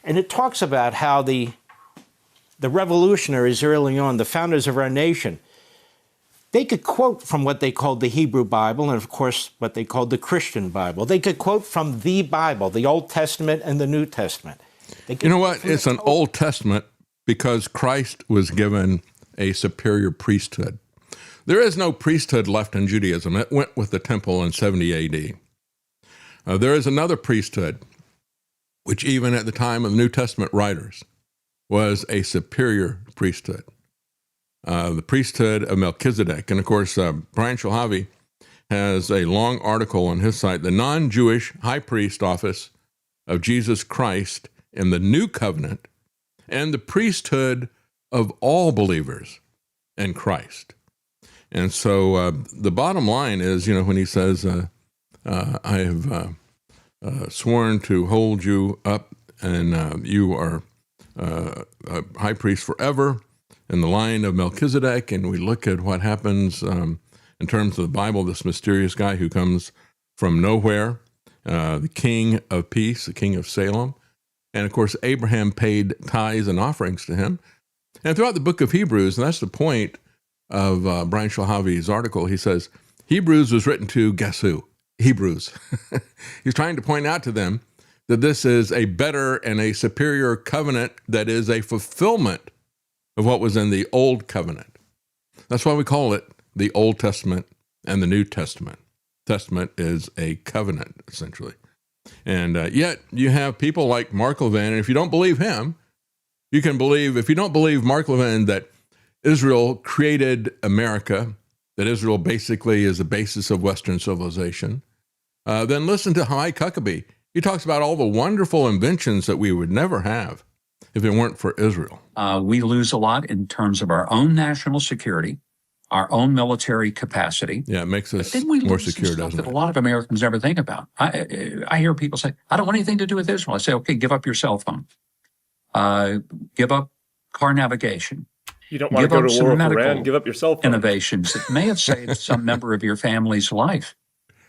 And it talks about how the revolutionaries early on, the founders of our nation, they could quote from what they called the Hebrew Bible and, of course, what they called the Christian Bible. They could quote from the Bible, the Old Testament and the New Testament. You know what? It's an Old Testament because Christ was given a superior priesthood. There is no priesthood left in Judaism. It went with the temple in 70 A.D. There is another priesthood, which even at the time of the New Testament writers was a superior priesthood, the priesthood of Melchizedek. And of course, Brian Shulhavy has a long article on his site, The Non-Jewish High Priest Office of Jesus Christ in the New Covenant and the Priesthood of All Believers in Christ. And so the bottom line is, you know, when he says, I have sworn to hold you up and you are a high priest forever in the line of Melchizedek, and we look at what happens in terms of the Bible, this mysterious guy who comes from nowhere, the King of Peace, the King of Salem. And of course, Abraham paid tithes and offerings to him. And throughout the book of Hebrews, and that's the point of Brian Shulhavy's article, he says, Hebrews was written to, guess who? Hebrews. He's trying to point out to them that this is a better and a superior covenant that is a fulfillment of what was in the old covenant. That's why we call it the Old Testament and the New Testament. Testament is a covenant, essentially. And yet you have people like Mark Levin, and if you don't believe him, you can believe, if you don't believe Mark Levin, that Israel created America, that Israel basically is the basis of Western civilization, then listen to Mike Huckabee. He talks about all the wonderful inventions that we would never have if it weren't for Israel. We lose a lot in terms of our own national security, our own military capacity. Yeah, it makes us then we more lose secure, stuff doesn't that it? a lot of Americans never think about. I hear people say, I don't want anything to do with Israel. I say, okay, give up your cell phone. Give up car navigation. You don't want to go to war with Iran, give up your cell phone. Innovations that may have saved some member of your family's life.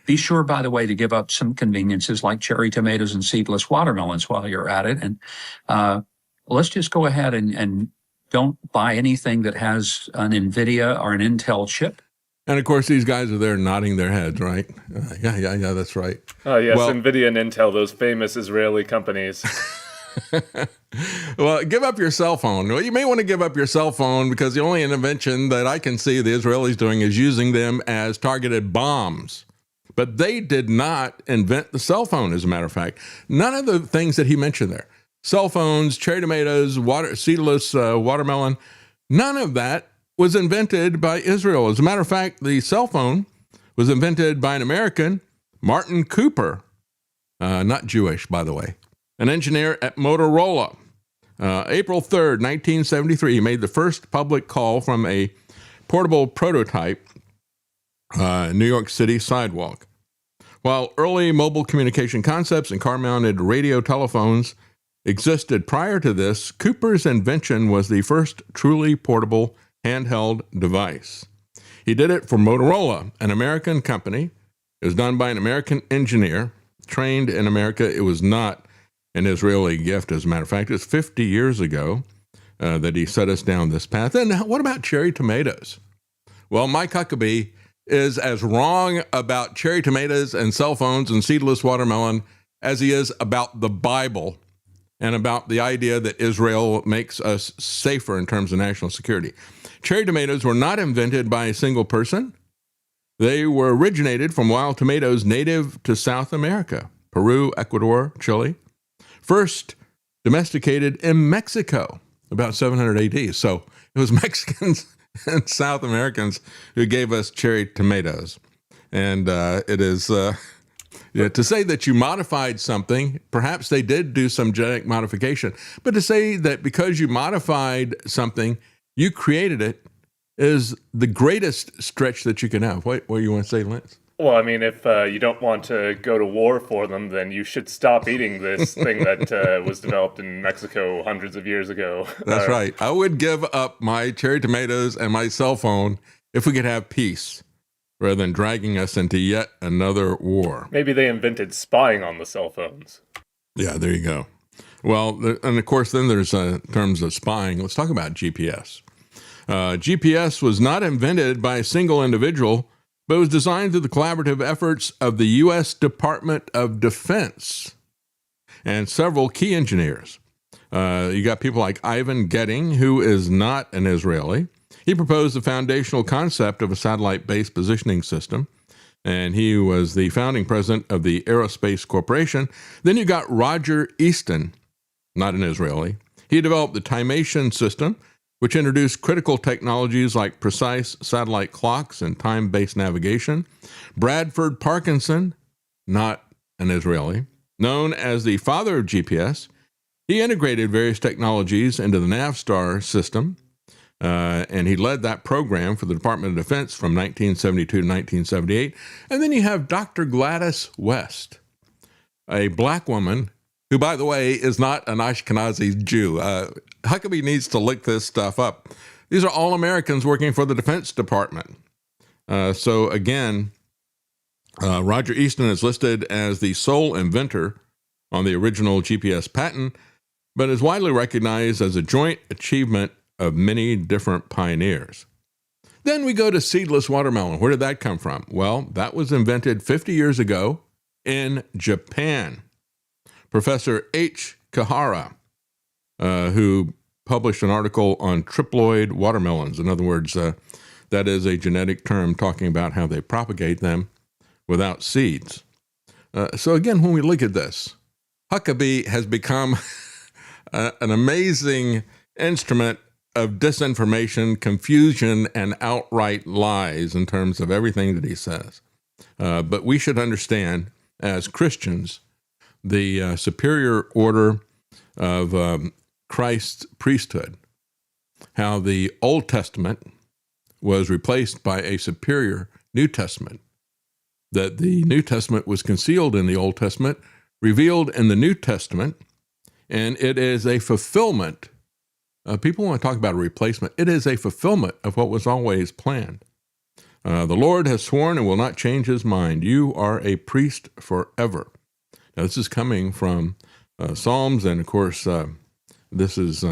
Be sure, by the way, to give up some conveniences like cherry tomatoes and seedless watermelons while you're at it. And let's just go ahead and don't buy anything that has an NVIDIA or an Intel chip. And of course, these guys are there nodding their heads, right? Yeah, that's right. Oh, yes, Well, NVIDIA and Intel, those famous Israeli companies. Well, give up your cell phone. Well, you may want to give up your cell phone because the only invention that I can see the Israelis doing is using them as targeted bombs. But they did not invent the cell phone, as a matter of fact. None of the things that he mentioned there, cell phones, cherry tomatoes, seedless watermelon, none of that was invented by Israel. As a matter of fact, the cell phone was invented by an American, Martin Cooper, not Jewish, by the way, an engineer at Motorola. April 3rd, 1973, he made the first public call from a portable prototype New York City sidewalk. While early mobile communication concepts and car-mounted radio telephones existed prior to this, Cooper's invention was the first truly portable handheld device. He did it for Motorola, an American company. It was done by an American engineer, trained in America. It was not an Israeli gift, as a matter of fact. It was 50 years ago that he set us down this path. And what about cherry tomatoes? Well, Mike Huckabee is as wrong about cherry tomatoes and cell phones and seedless watermelon as he is about the Bible and about the idea that Israel makes us safer in terms of national security. Cherry tomatoes were not invented by a single person. They were originated from wild tomatoes native to South America, Peru, Ecuador, Chile. First domesticated in Mexico, about 700 AD. So it was Mexicans and South Americans who gave us cherry tomatoes. And it is to say that you modified something, perhaps they did do some genetic modification, but to say that because you modified something, you created it is the greatest stretch that you can have. What do you want to say, Lance? Well, I mean, if you don't want to go to war for them, then you should stop eating this thing that was developed in Mexico hundreds of years ago. That's right. I would give up my cherry tomatoes and my cell phone if we could have peace rather than dragging us into yet another war. Maybe they invented spying on the cell phones. Yeah, there you go. Well, and of course, then there's terms of spying. Let's talk about GPS. GPS was not invented by a single individual, but it was designed through the collaborative efforts of the U.S. Department of Defense and several key engineers. You got people like Ivan Getting, who is not an Israeli. He proposed the foundational concept of a satellite-based positioning system, and he was the founding president of the Aerospace Corporation. Then you got Roger Easton, not an Israeli. He developed the Timation system, which introduced critical technologies like precise satellite clocks and time-based navigation. Bradford Parkinson, not an Israeli, known as the father of GPS, he integrated various technologies into the Navstar system, and he led that program for the Department of Defense from 1972 to 1978. And then you have Dr. Gladys West, a black woman who, by the way, is not an Ashkenazi Jew. Huckabee needs to look this stuff up. These are all Americans working for the Defense Department. So again, Roger Easton is listed as the sole inventor on the original GPS patent, but is widely recognized as a joint achievement of many different pioneers. Then we go to seedless watermelon. Where did that come from? Well, that was invented 50 years ago in Japan. Professor H. Kahara, who published an article on triploid watermelons. In other words, That is a genetic term talking about how they propagate them without seeds. So again, when we look at this, Huckabee has become an amazing instrument of disinformation, confusion, and outright lies in terms of everything that he says. But we should understand, as Christians, the superior order of Christ's priesthood, how the Old Testament was replaced by a superior New Testament, that the New Testament was concealed in the Old Testament, revealed in the New Testament, and it is a fulfillment. People want to talk about a replacement. It is a fulfillment of what was always planned. The Lord has sworn and will not change his mind. You are a priest forever. Now, this is coming from Psalms, and of course, this is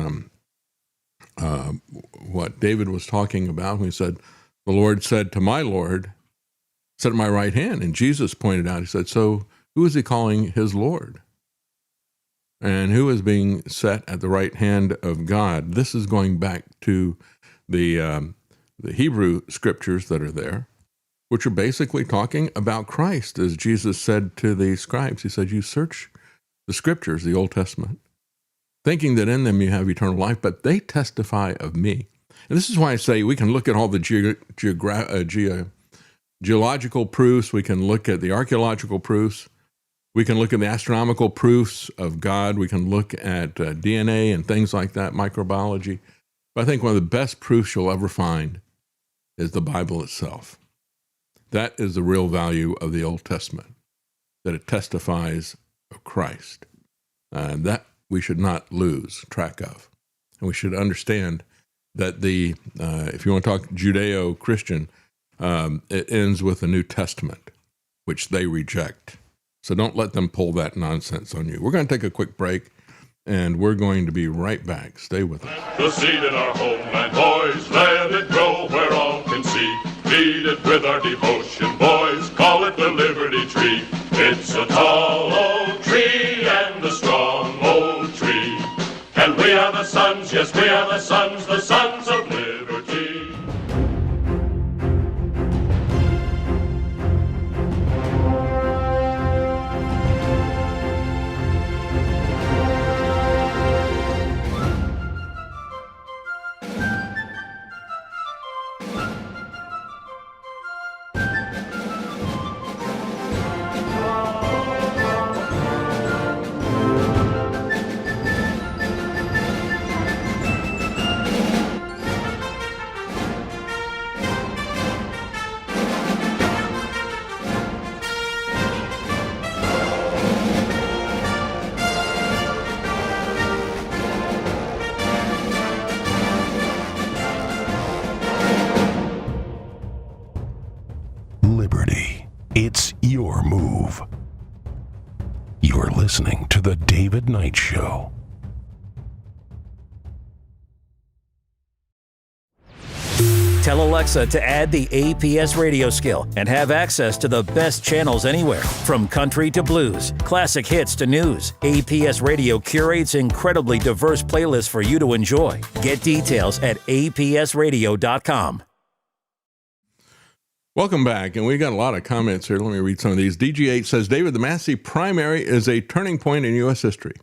what David was talking about when he said, the Lord said to my Lord, sit at my right hand. And Jesus pointed out, he said, so who is he calling his Lord? And who is being set at the right hand of God? This is going back to the Hebrew scriptures that are there, which are basically talking about Christ. As Jesus said to the scribes, he said, you search the scriptures, the Old Testament, thinking that in them you have eternal life, but they testify of me. And this is why I say we can look at all the geological proofs, we can look at the archaeological proofs, we can look at the astronomical proofs of God, we can look at DNA and things like that, microbiology. But I think one of the best proofs you'll ever find is the Bible itself. That is the real value of the Old Testament, that it testifies of Christ. That we should not lose track of. And we should understand that if you want to talk Judeo-Christian, it ends with the New Testament, which they reject. So don't let them pull that nonsense on you. We're going to take a quick break, and we're going to be right back. Stay with us. The seed in our homeland, boys, let it grow where all can see. Feed it with our devotion, boys, call it the Liberty Tree. It's a tall old tree and a strong old tree. And we are the sons, yes, we are the sons of liberty. It's your move. You're listening to The David Knight Show. Tell Alexa to add the APS radio skill and have access to the best channels anywhere. From country to blues, classic hits to news, APS Radio curates incredibly diverse playlists for you to enjoy. Get details at apsradio.com. Welcome back, and we got a lot of comments here. Let me read some of these. DG8 says, David, the Massey primary is a turning point in U.S. history.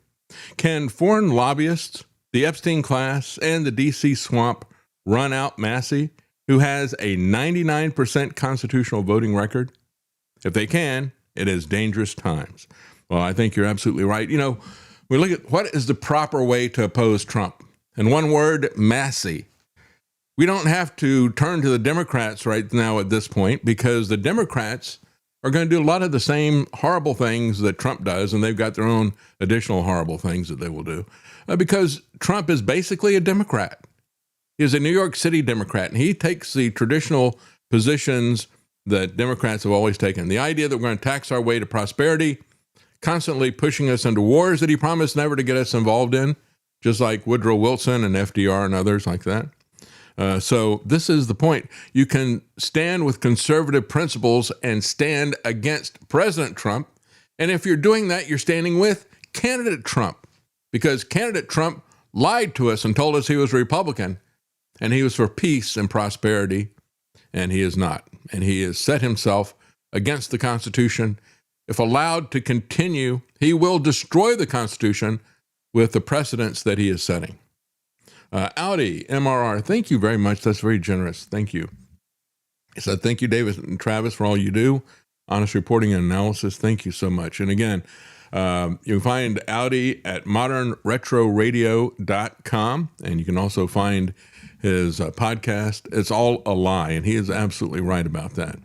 Can foreign lobbyists, the Epstein class, and the D.C. swamp run out Massey, who has a 99% constitutional voting record? If they can, it is dangerous times. Well, I think you're absolutely right. You know, we look at what is the proper way to oppose Trump. In one word, Massey. We don't have to turn to the Democrats right now at this point, because the Democrats are going to do a lot of the same horrible things that Trump does, and they've got their own additional horrible things that they will do, because Trump is basically a Democrat. He is a New York City Democrat, and he takes the traditional positions that Democrats have always taken. The idea that we're going to tax our way to prosperity, constantly pushing us into wars that he promised never to get us involved in, just like Woodrow Wilson and FDR and others like that. So this is the point. You can stand with conservative principles and stand against President Trump. And if you're doing that, you're standing with candidate Trump, because candidate Trump lied to us and told us he was a Republican and he was for peace and prosperity and he is not. And he has set himself against the Constitution. If allowed to continue, he will destroy the Constitution with the precedents that he is setting. Audi, MRR, thank you very much. That's very generous. Thank you. He said, thank you, David and Travis, for all you do. Honest reporting and analysis. Thank you so much. And again, you can find Audi at modernretroradio.com, and you can also find his podcast, It's All a Lie, and he is absolutely right about that.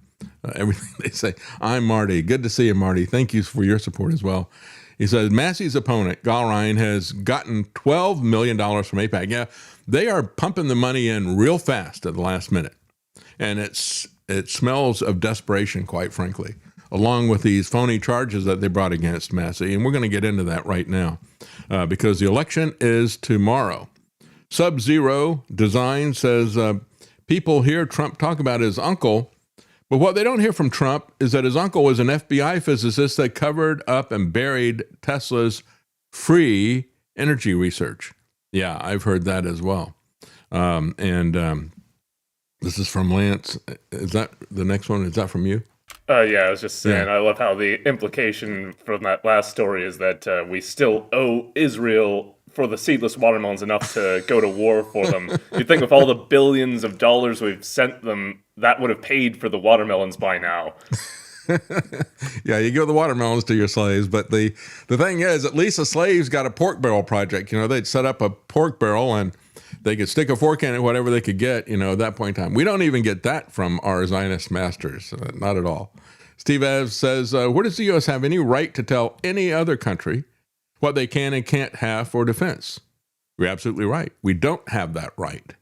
Everything they say. I'm Marty. Good to see you, Marty. Thank you for your support as well. He says, Massey's opponent, Gul Ryan, has gotten $12 million from AIPAC. Yeah, they are pumping the money in real fast at the last minute. And it smells of desperation, quite frankly, along with these phony charges that they brought against Massey. And we're going to get into that right now because the election is tomorrow. Sub-Zero Design says people hear Trump talk about his uncle, but what they don't hear from Trump is that his uncle was an FBI physicist that covered up and buried Tesla's free energy research. Yeah, I've heard that as well. This is from Lance. Is that the next one? Is that from you? Yeah, I was just saying, Yeah. I love how the implication from that last story is that we still owe Israel for the seedless watermelons enough to go to war for them. You'd think with all the billions of dollars we've sent them, that would have paid for the watermelons by now. Yeah, you give the watermelons to your slaves, but the thing is, at least the slaves got a pork barrel project. You know, they'd set up a pork barrel and they could stick a fork in it, whatever they could get, you know, at that point in time. We don't even get that from our Zionist masters, not at all. Steve Evans says, where does the U.S. have any right to tell any other country what they can and can't have for defense? You're absolutely right. We don't have that right.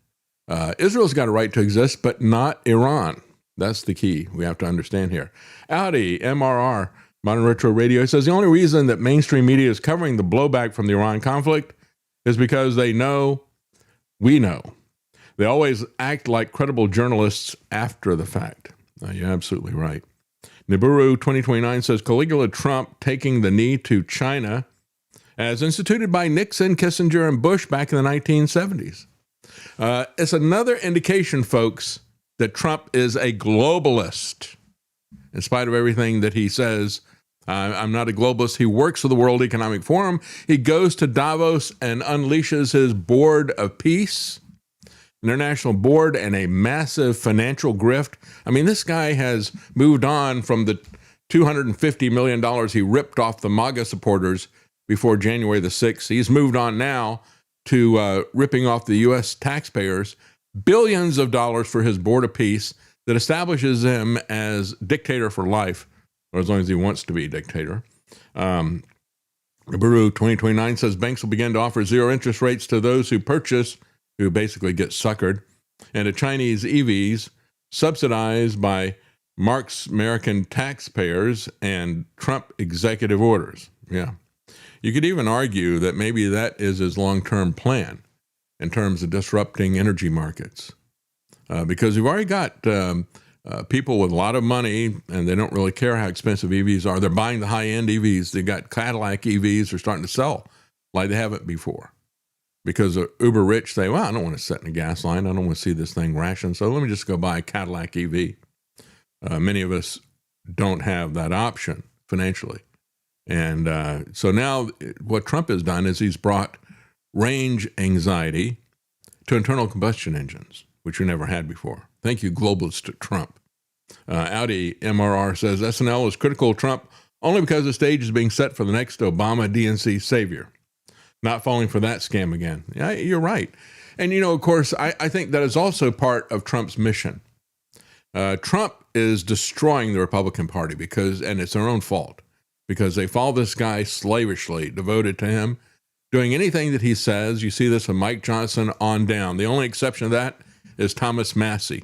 Israel's got a right to exist, but not Iran. That's the key we have to understand here. Audi, MRR, Modern Retro Radio, says the only reason that mainstream media is covering the blowback from the Iran conflict is because they know, we know. They always act like credible journalists after the fact. You're absolutely right. Nibiru 2029 says Caligula Trump taking the knee to China as instituted by Nixon, Kissinger, and Bush back in the 1970s. It's another indication, folks, that Trump is a globalist. In spite of everything that he says, I'm not a globalist. He works for the World Economic Forum. He goes to Davos and unleashes his Board of Peace, International Board, and a massive financial grift. I mean, this guy has moved on from the $250 million he ripped off the MAGA supporters before January the 6th. He's moved on now to ripping off the U.S. taxpayers billions of dollars for his Board of Peace that establishes him as dictator for life, or as long as he wants to be dictator. Baru 2029 says banks will begin to offer zero interest rates to those who purchase, who basically get suckered, and to Chinese EVs subsidized by Marx American taxpayers and Trump executive orders. Yeah. You could even argue that maybe that is his long-term plan in terms of disrupting energy markets. Because we've already got people with a lot of money, and they don't really care how expensive EVs are. They're buying the high-end EVs. They got Cadillac EVs. They're starting to sell like they haven't before. Because the uber rich say, well, I don't want to sit in a gas line. I don't want to see this thing ration. So let me just go buy a Cadillac EV. Many of us don't have that option financially. And so now what Trump has done is he's brought range anxiety to internal combustion engines, which we never had before. Thank you, globalist Trump. Audi MRR says SNL is critical of Trump only because the stage is being set for the next Obama DNC savior. Not falling for that scam again. Yeah, you're right. And, you know, of course, I think that is also part of Trump's mission. Trump is destroying the Republican Party and it's their own fault, because they follow this guy slavishly, devoted to him, doing anything that he says. You see this with Mike Johnson on down. The only exception to that is Thomas Massey.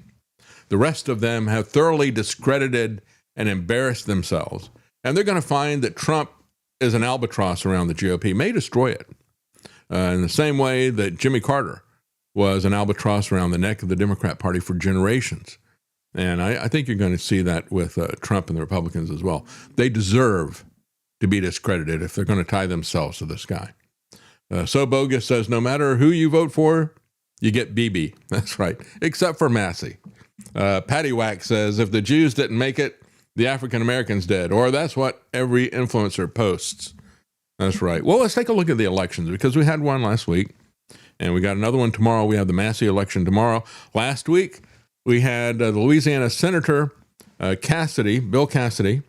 The rest of them have thoroughly discredited and embarrassed themselves. And they're going to find that Trump is an albatross around the GOP, may destroy it. In the same way that Jimmy Carter was an albatross around the neck of the Democrat Party for generations. And I think you're going to see that with Trump and the Republicans as well. They deserve to be discredited if they're going to tie themselves to this guy. So Bogus says, no matter who you vote for, you get BB. That's right, except for Massey. Patty Wack says, if the Jews didn't make it, the African Americans did. Or that's what every influencer posts. That's right. Well, let's take a look at the elections, because we had one last week and we got another one tomorrow. We have the Massey election tomorrow. Last week, we had the Louisiana Senator Cassidy, Bill Cassidy,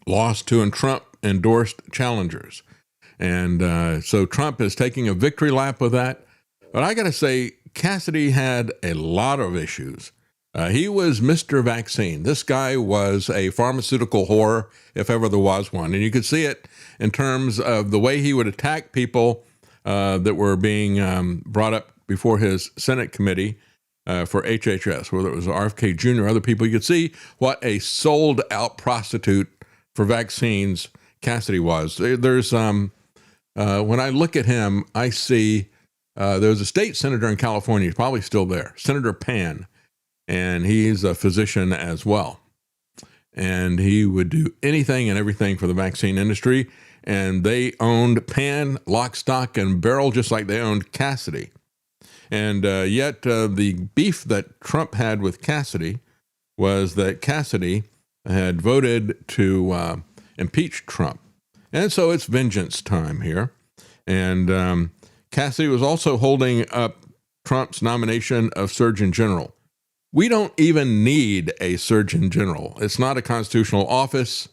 lost to and Trump endorsed challengers. And so Trump is taking a victory lap with that. But I got to say, Cassidy had a lot of issues. He was Mr. Vaccine. This guy was a pharmaceutical whore, if ever there was one. And you could see it in terms of the way he would attack people that were being brought up before his Senate committee for HHS, whether it was RFK Jr. or other people. You could see what a sold-out prostitute for vaccines Cassidy was. There's when I look at him, I see there was a state senator in California, he's probably still there, Senator Pan, and he's a physician as well. And he would do anything and everything for the vaccine industry. And they owned Pan, lock, stock, and barrel, just like they owned Cassidy. And yet the beef that Trump had with Cassidy was that Cassidy had voted to impeach Trump. And so it's vengeance time here. And Cassidy was also holding up Trump's nomination of Surgeon General. We don't even need a Surgeon General. It's not a constitutional office,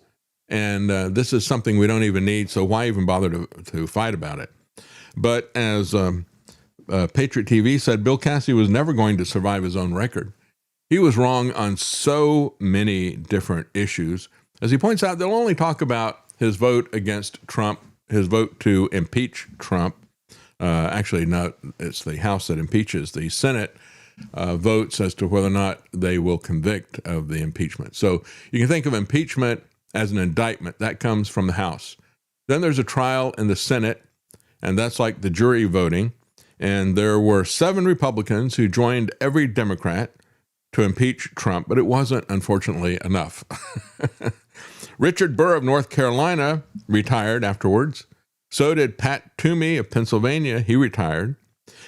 and this is something we don't even need, so why even bother to fight about it? But as Patriot TV said, Bill Cassidy was never going to survive his own record. He was wrong on so many different issues. As he points out, they'll only talk about his vote against Trump, his vote to impeach Trump. Actually, no, it's the House that impeaches. The Senate votes as to whether or not they will convict of the impeachment. So you can think of impeachment as an indictment. That comes from the House. Then there's a trial in the Senate, and that's like the jury voting. And there were 7 Republicans who joined every Democrat to impeach Trump, but it wasn't, unfortunately, enough. Richard Burr of North Carolina retired afterwards. So did Pat Toomey of Pennsylvania. He retired.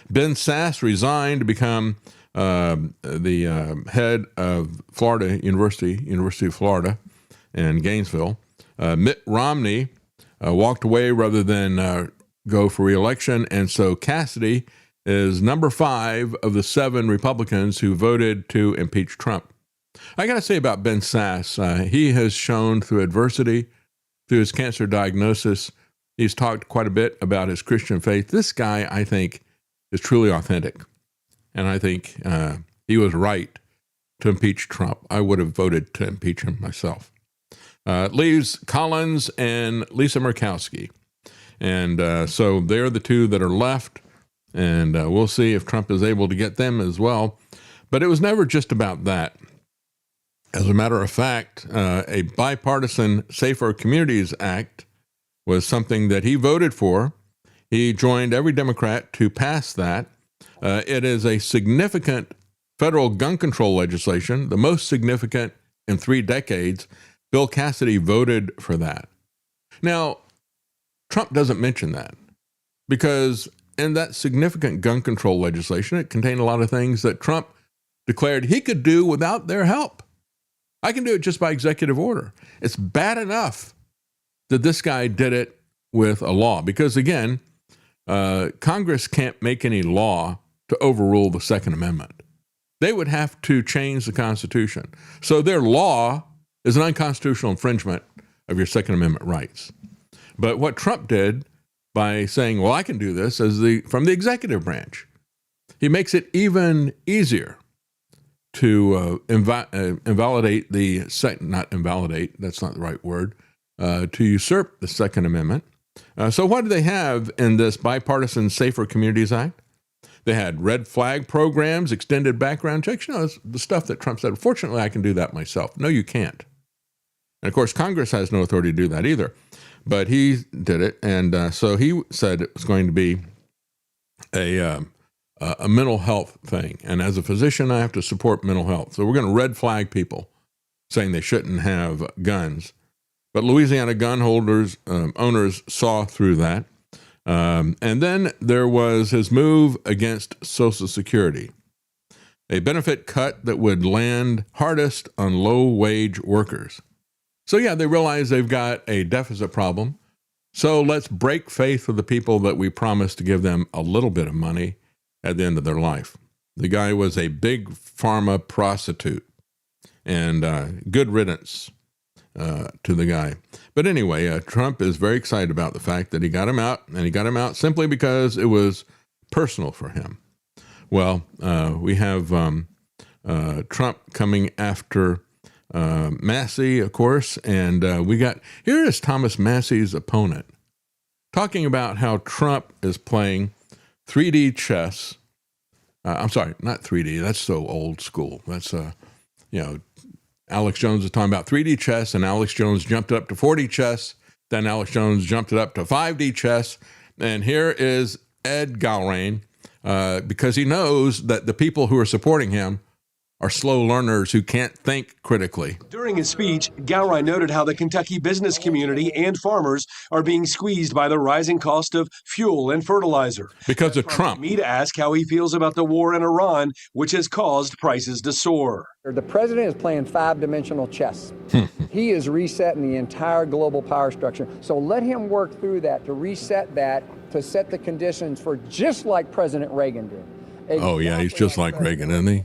Ben Sasse resigned to become the head of Florida University of Florida in Gainesville. Mitt Romney walked away rather than go for re-election, and so Cassidy is number 5 of the 7 Republicans who voted to impeach Trump. I got to say about Ben Sasse, he has shown through adversity, through his cancer diagnosis, he's talked quite a bit about his Christian faith. This guy, I think, is truly authentic. And I think he was right to impeach Trump. I would have voted to impeach him myself. It leaves Collins and Lisa Murkowski. And so they're the 2 that are left. And we'll see if Trump is able to get them as well. But it was never just about that. As a matter of fact, a bipartisan Safer Communities Act was something that he voted for. He joined every Democrat to pass that. It is a significant federal gun control legislation, the most significant in 3 decades. Bill Cassidy voted for that. Now, Trump doesn't mention that because in that significant gun control legislation, it contained a lot of things that Trump declared he could do without their help. I can do it just by executive order. It's bad enough that this guy did it with a law because, again, Congress can't make any law to overrule the Second Amendment. They would have to change the Constitution. So their law is an unconstitutional infringement of your Second Amendment rights. But what Trump did by saying, well, I can do this from the executive branch, he makes it even easier to invalidate not invalidate, that's not the right word, to usurp the Second Amendment. So what do they have in this bipartisan Safer Communities Act? They had red flag programs, extended background checks. It's the stuff that Trump said, fortunately, I can do that myself. No, you can't. And of course, Congress has no authority to do that either. But he did it. And so he said it was going to be a mental health thing. And as a physician, I have to support mental health. So we're going to red flag people saying they shouldn't have guns. But Louisiana gun owners saw through that. And then there was his move against Social Security. a benefit cut that would land hardest on low-wage workers. So yeah, they realize they've got a deficit problem. So let's break faith with the people that we promised to give them a little bit of money at the end of their life. The guy was a big pharma prostitute, and good riddance to the guy. But anyway, Trump is very excited about the fact that he got him out, and he got him out simply because it was personal for him. Well, we have Trump coming after Massey, of course, and here is Thomas Massey's opponent talking about how Trump is playing 3D chess. I'm sorry, not 3D. That's so old school. That's Alex Jones is talking about 3D chess, and Alex Jones jumped it up to 4D chess. Then Alex Jones jumped it up to 5D chess. And here is Ed Galrain, because he knows that the people who are supporting him are slow learners who can't think critically. During his speech, Gowrie noted how the Kentucky business community and farmers are being squeezed by the rising cost of fuel and fertilizer. Because of Trump. Me to ask how he feels about the war in Iran, which has caused prices to soar. The president is playing five-dimensional chess. He is resetting the entire global power structure. So let him work through that to reset that, to set the conditions for just like President Reagan did. Oh, yeah, he's just like Reagan, isn't he?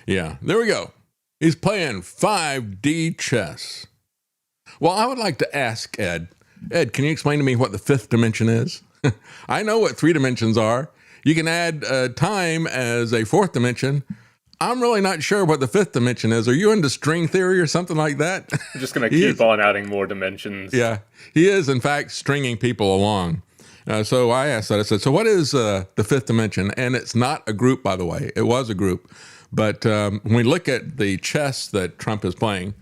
Yeah, there we go. He's playing 5D chess. Well, I would like to ask Ed. Ed, can you explain to me what the fifth dimension is? I know what three dimensions are. You can add time as a fourth dimension. I'm really not sure what the fifth dimension is. Are you into string theory or something like that? I'm just going to keep on adding more dimensions. Yeah, he is, in fact, stringing people along. So I asked that. I said, so what is the fifth dimension? And it's not a group, by the way. It was a group. But when we look at the chess that Trump is playing,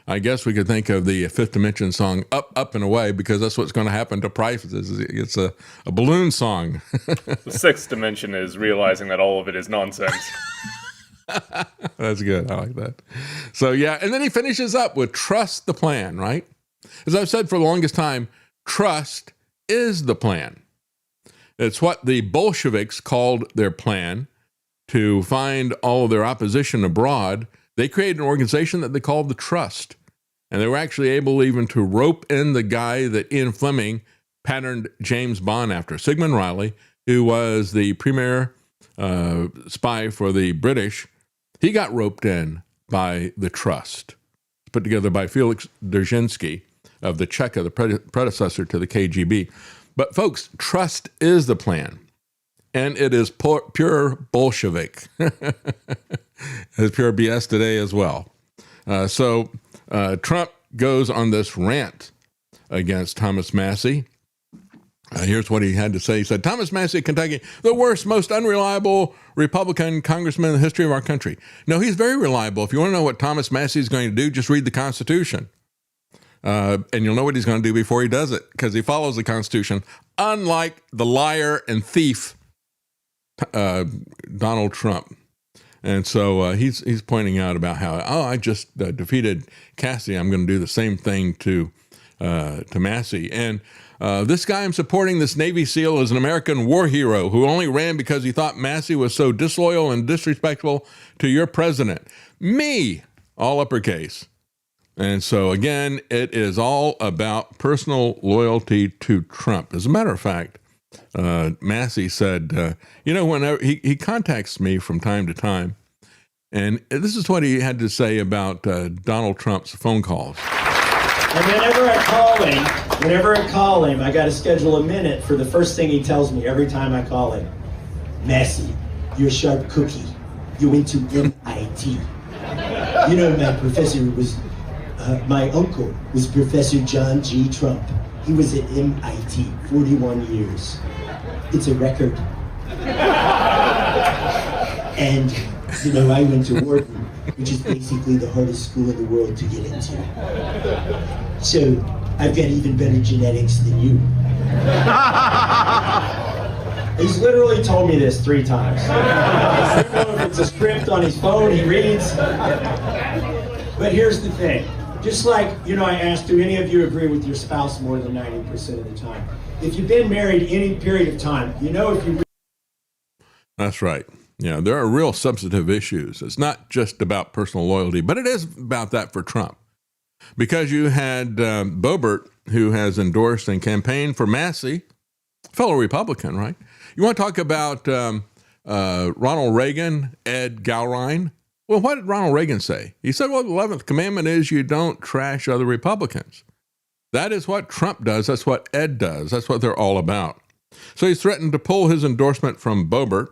I guess we could think of the Fifth Dimension song Up, Up, and Away, because that's what's going to happen to prices. It's a balloon song. The sixth dimension is realizing that all of it is nonsense. That's good. I like that. So, yeah. And then he finishes up with trust the plan, right? As I've said for the longest time, trust is the plan. It's what the Bolsheviks called their plan. To find all of their opposition abroad, they created an organization that they called the Trust. And they were actually able even to rope in the guy that Ian Fleming patterned James Bond after, Sigmund Riley, who was the premier spy for the British. He got roped in by the Trust, put together by Felix Dzerzhinsky of the Cheka, the predecessor to the KGB. But folks, trust is the plan. And it is pure Bolshevik. It's pure BS today as well. So Trump goes on this rant against Thomas Massey. Here's what he had to say. He said, Thomas Massey of Kentucky, the worst, most unreliable Republican congressman in the history of our country. No, he's very reliable. If you want to know what Thomas Massey is going to do, just read the Constitution. And you'll know what he's going to do before he does it, because he follows the Constitution, unlike the liar and thief Donald Trump. And so he's pointing out about how, I just defeated Cassidy. I'm going to do the same thing to Massey. And this guy I'm supporting, this Navy SEAL, is an American war hero who only ran because he thought Massey was so disloyal and disrespectful to your president. Me, all uppercase. And so, again, it is all about personal loyalty to Trump. As a matter of fact, Massey said, whenever he contacts me from time to time, and this is what he had to say about Donald Trump's phone calls. And whenever I call him, I got to schedule a minute for the first thing he tells me every time I call him. Massey, you're a sharp cookie. You went to MIT. My professor was, my uncle was Professor John G. Trump. He was at MIT, 41 years. It's a record. And, I went to Wharton, which is basically the hardest school in the world to get into. So, I've got even better genetics than you. He's literally told me this 3 times. I don't know if it's a script on his phone he reads. But here's the thing. Just like, I asked, do any of you agree with your spouse more than 90% of the time? If you've been married any period of time, if you... That's right. There are real substantive issues. It's not just about personal loyalty, but it is about that for Trump. Because you had Boebert, who has endorsed and campaigned for Massey, fellow Republican, right? You want to talk about Ronald Reagan, Ed Gowrine? Well, what did Ronald Reagan say? He said, well, the 11th commandment is you don't trash other Republicans. That is what Trump does. That's what Ed does. That's what they're all about. So he's threatened to pull his endorsement from Boebert,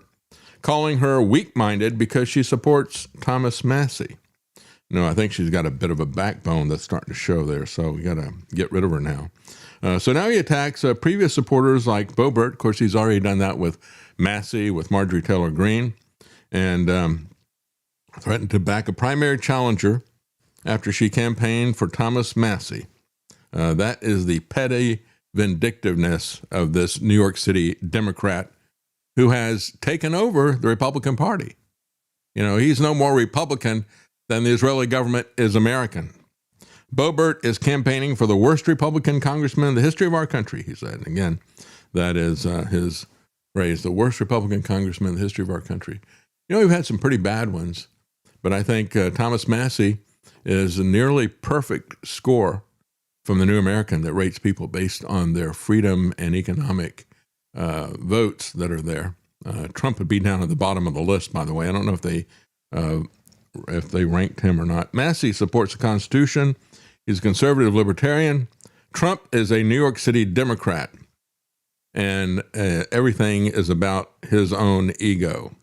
calling her weak-minded because she supports Thomas Massey. No, I think she's got a bit of a backbone that's starting to show there, so we got to get rid of her now. So now he attacks previous supporters like Boebert. Of course, he's already done that with Massey, with Marjorie Taylor Greene, and threatened to back a primary challenger after she campaigned for Thomas Massey. That is the petty vindictiveness of this New York City Democrat who has taken over the Republican Party. He's no more Republican than the Israeli government is American. Boebert is campaigning for the worst Republican congressman in the history of our country, he said. Again, that is his phrase, the worst Republican congressman in the history of our country. We've had some pretty bad ones, but I think Thomas Massey is a nearly perfect score from the New American that rates people based on their freedom and economic votes that are there. Trump would be down at the bottom of the list, by the way. I don't know if they ranked him or not. Massey supports the Constitution. He's a conservative libertarian. Trump is a New York City Democrat, and everything is about his own ego.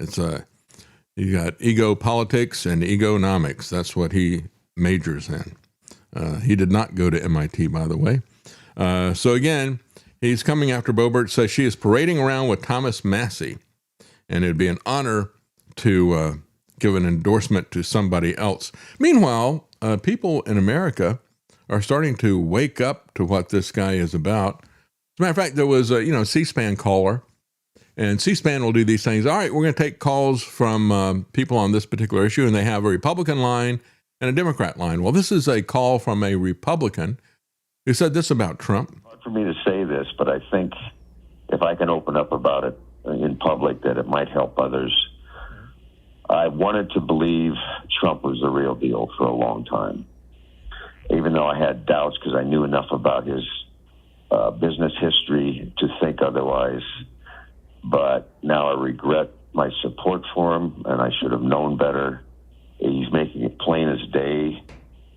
You got ego politics and egonomics. That's what he majors in. He did not go to MIT, by the way. So again, he's coming after Boebert, says she is parading around with Thomas Massey, and it'd be an honor to give an endorsement to somebody else. Meanwhile, people in America are starting to wake up to what this guy is about. As a matter of fact, there was a C-SPAN caller, and C-SPAN will do these things. All right, we're going to take calls from people on this particular issue, and they have a Republican line and a Democrat line. Well, this is a call from a Republican who said this about Trump. Hard for me to say this, but I think if I can open up about it in public, that it might help others. I wanted to believe Trump was the real deal for a long time, even though I had doubts because I knew enough about his business history to think otherwise. But now I regret my support for him, and I should have known better. He's making it plain as day.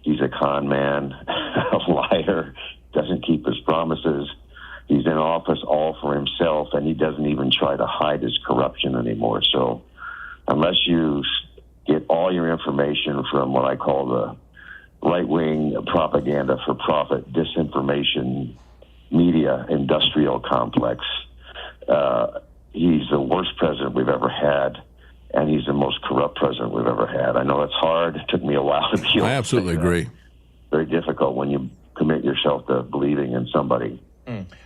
He's a con man, a liar, doesn't keep his promises. He's in office all for himself, and he doesn't even try to hide his corruption anymore. So unless you get all your information from what I call the right-wing propaganda for profit, disinformation, media, industrial complex, he's the worst president we've ever had, and he's the most corrupt president we've ever had. I know it's hard. It took me a while to deal. I absolutely agree. Very difficult when you commit yourself to believing in somebody.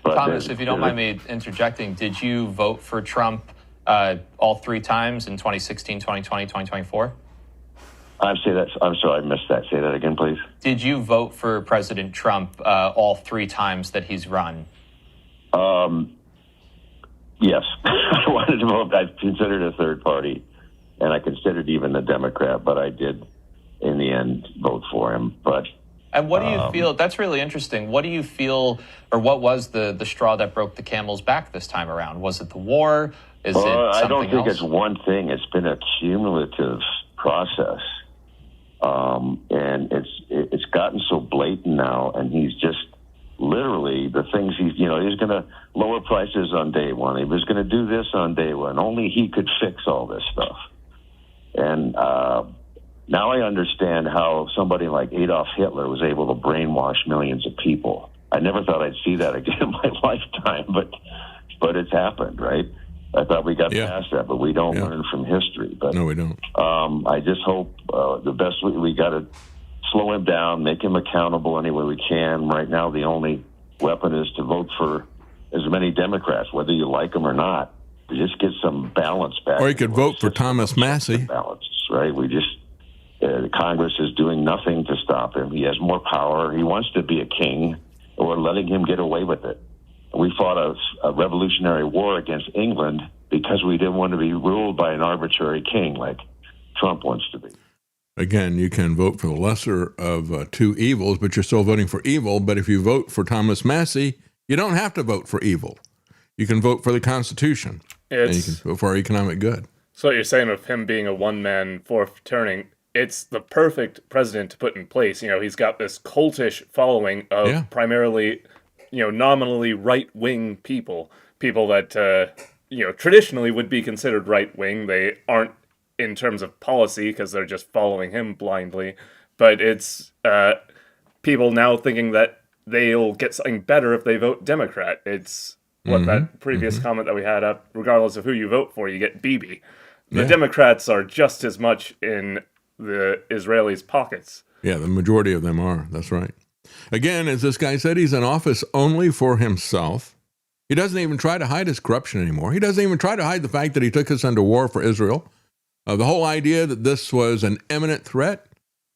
Thomas, if you don't mind me interjecting, did you vote for Trump all three times in 2016, 2020, 2024? I'm sorry, I missed that. Say that again, please. Did you vote for President Trump all three times that he's run? Yes. I wanted to vote. I considered a third party, and I considered even a Democrat, but I did, in the end, vote for him. And what do you feel? That's really interesting. What do you feel, or what was the straw that broke the camel's back this time around? Was it the war? Is it something I don't think else? it's one thing. It's been a cumulative process, and it's gotten so blatant now. And he's just literally the things he's going to lower prices on day one. He was going to do this on day one. Only he could fix all this stuff. And now I understand how somebody like Adolf Hitler was able to brainwash millions of people. I never thought I'd see that again in my lifetime, but it's happened, right? I thought we got past that, but we don't learn from history. But no, we don't. I just hope the best we got to slow him down, make him accountable any way we can. Right now, the only weapon is to vote for as many Democrats, whether you like them or not. To just get some balance back. Or you could vote for Thomas Massey. Balance, right? We just Congress is doing nothing to stop him. He has more power. He wants to be a king. We're letting him get away with it. We fought a revolutionary war against England because we didn't want to be ruled by an arbitrary king like Trump wants to be. Again, you can vote for the lesser of two evils, but you're still voting for evil. But if you vote for Thomas Massie, you don't have to vote for evil. You can vote for the Constitution, and you can vote for our economic good. So what you're saying of him being a one-man fourth turning, it's the perfect president to put in place. He's got this cultish following of primarily, nominally right-wing people that, traditionally would be considered right-wing. They aren't in terms of policy because they're just following him blindly. But it's people now thinking that they'll get something better if they vote Democrat. It's what that previous comment that we had up, regardless of who you vote for, you get Bibi. The Democrats are just as much in the Israelis' pockets. Yeah, the majority of them are. That's right. Again, as this guy said, he's in office only for himself. He doesn't even try to hide his corruption anymore. He doesn't even try to hide the fact that he took us into war for Israel. The whole idea that this was an imminent threat,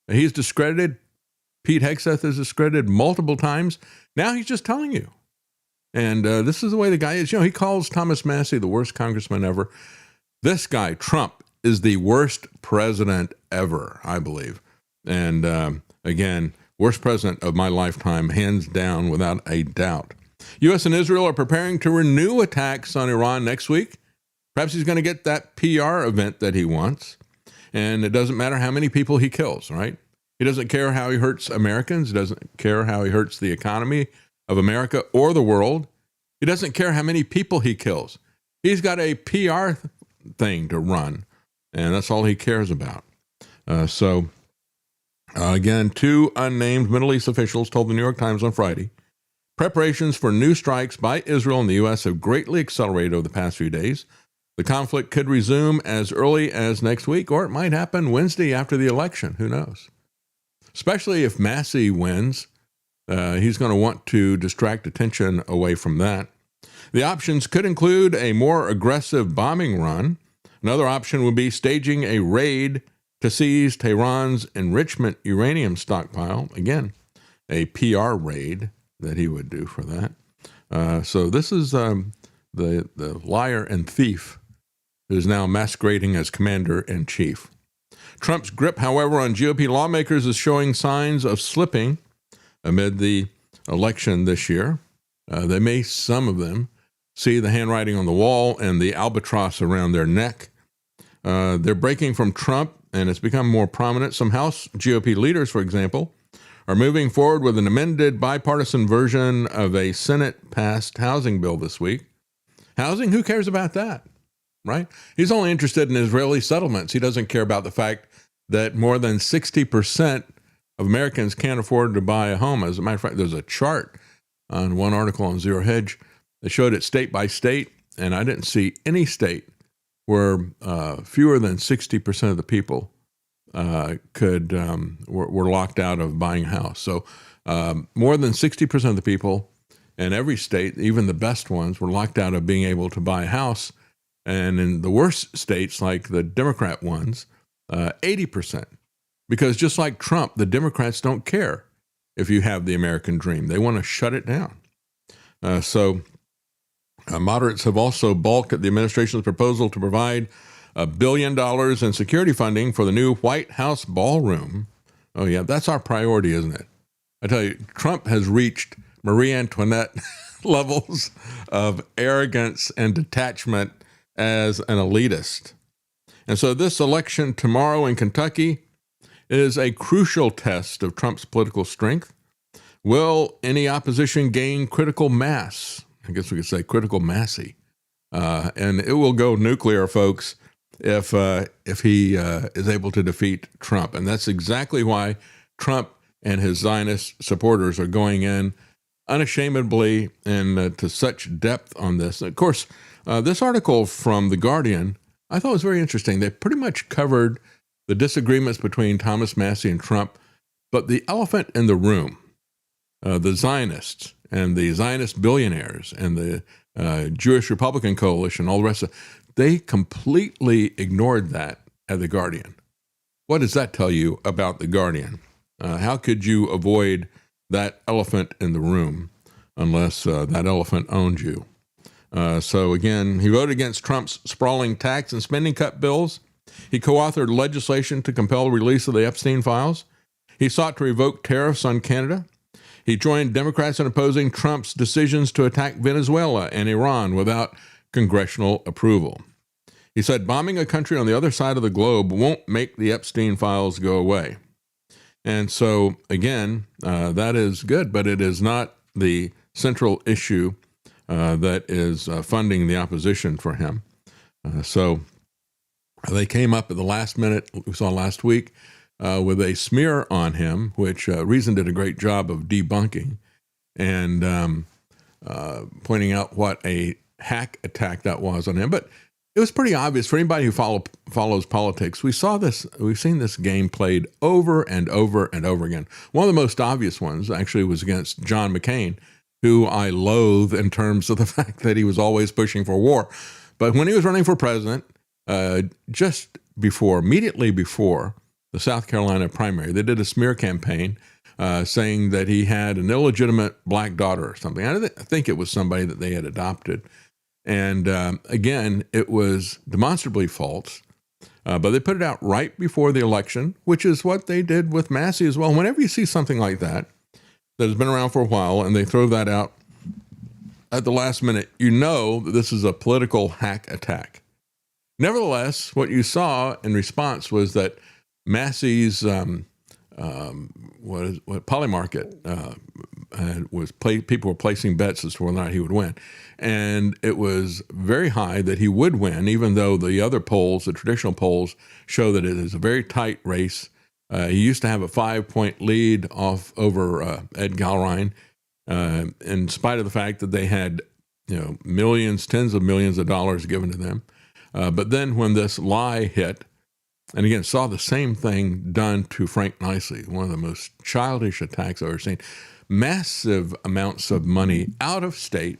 he's discredited. Pete Hegseth is discredited multiple times. Now he's just telling you. And this is the way the guy is. He calls Thomas Massie the worst congressman ever. This guy, Trump, is the worst president ever, I believe. And again, worst president of my lifetime, hands down, without a doubt. U.S. and Israel are preparing to renew attacks on Iran next week. Perhaps he's going to get that PR event that he wants. And it doesn't matter how many people he kills, right? He doesn't care how he hurts Americans. He doesn't care how he hurts the economy of America or the world. He doesn't care how many people he kills. He's got a PR thing to run, and that's all he cares about. Again, two unnamed Middle East officials told the New York Times on Friday, preparations for new strikes by Israel and the U.S. have greatly accelerated over the past few days. The conflict could resume as early as next week, or it might happen Wednesday after the election. Who knows? Especially if Massie wins, he's going to want to distract attention away from that. The options could include a more aggressive bombing run. Another option would be staging a raid to seize Tehran's enrichment uranium stockpile. Again, a PR raid that he would do for that. So this is the liar and thief who is now masquerading as commander-in-chief. Trump's grip, however, on GOP lawmakers is showing signs of slipping amid the election this year. Some of them, see the handwriting on the wall and the albatross around their neck. They're breaking from Trump, and it's become more prominent. Some House GOP leaders, for example, are moving forward with an amended bipartisan version of a Senate-passed housing bill this week. Housing? Who cares about that, right? He's only interested in Israeli settlements. He doesn't care about the fact that more than 60% of Americans can't afford to buy a home. As a matter of fact, there's a chart on one article on Zero Hedge that showed it state by state, and I didn't see any state where fewer than 60% of the people were locked out of buying a house. So more than 60% of the people in every state, even the best ones, were locked out of being able to buy a house. And in the worst states, like the Democrat ones, 80%. Because just like Trump, the Democrats don't care if you have the American dream. They want to shut it down. Moderates have also balked at the administration's proposal to provide $1 billion in security funding for the new White House ballroom. Oh, yeah, that's our priority, isn't it? I tell you, Trump has reached Marie Antoinette levels of arrogance and detachment as an elitist. And so this election tomorrow in Kentucky is a crucial test of Trump's political strength. Will any opposition gain critical mass? I guess we could say critical Massie. And it will go nuclear, folks, if he is able to defeat Trump. And that's exactly why Trump and his Zionist supporters are going in unashamedly and to such depth on this. And of course, this article from The Guardian, I thought was very interesting. They pretty much covered the disagreements between Thomas Massie and Trump, but the elephant in the room, the Zionists and the Zionist billionaires and the Jewish Republican Coalition, all the rest of it, they completely ignored that at The Guardian. What does that tell you about The Guardian? How could you avoid that elephant in the room unless that elephant owned you? So again, he voted against Trump's sprawling tax and spending cut bills. He co-authored legislation to compel the release of the Epstein files. He sought to revoke tariffs on Canada. He joined Democrats in opposing Trump's decisions to attack Venezuela and Iran without congressional approval. He said bombing a country on the other side of the globe won't make the Epstein files go away. And so, again, that is good, but it is not the central issue that is funding the opposition for him. So they came up at the last minute, we saw last week, with a smear on him, which Reason did a great job of debunking and pointing out what a hack attack that was on him. But it was pretty obvious for anybody who follows politics. We've seen this game played over and over and over again. One of the most obvious ones actually was against John McCain, who I loathe in terms of the fact that he was always pushing for war. But when he was running for president, immediately before the South Carolina primary, they did a smear campaign saying that he had an illegitimate black daughter or something. I think it was somebody that they had adopted. And again, it was demonstrably false, but they put it out right before the election, which is what they did with Massey as well. Whenever you see something like that has been around for a while and they throw that out at the last minute, you know that this is a political hack attack. Nevertheless, what you saw in response was that Massey's Polymarket people were placing bets as to whether or not he would win, and it was very high that he would win, even though the other polls, the traditional polls, show that it is a very tight race. He used to have a 5-point lead over Ed Gallrein, in spite of the fact that they had millions, tens of millions of dollars given to them. But then when this lie hit, and again, saw the same thing done to Frank Nicely, one of the most childish attacks I've ever seen. Massive amounts of money out of state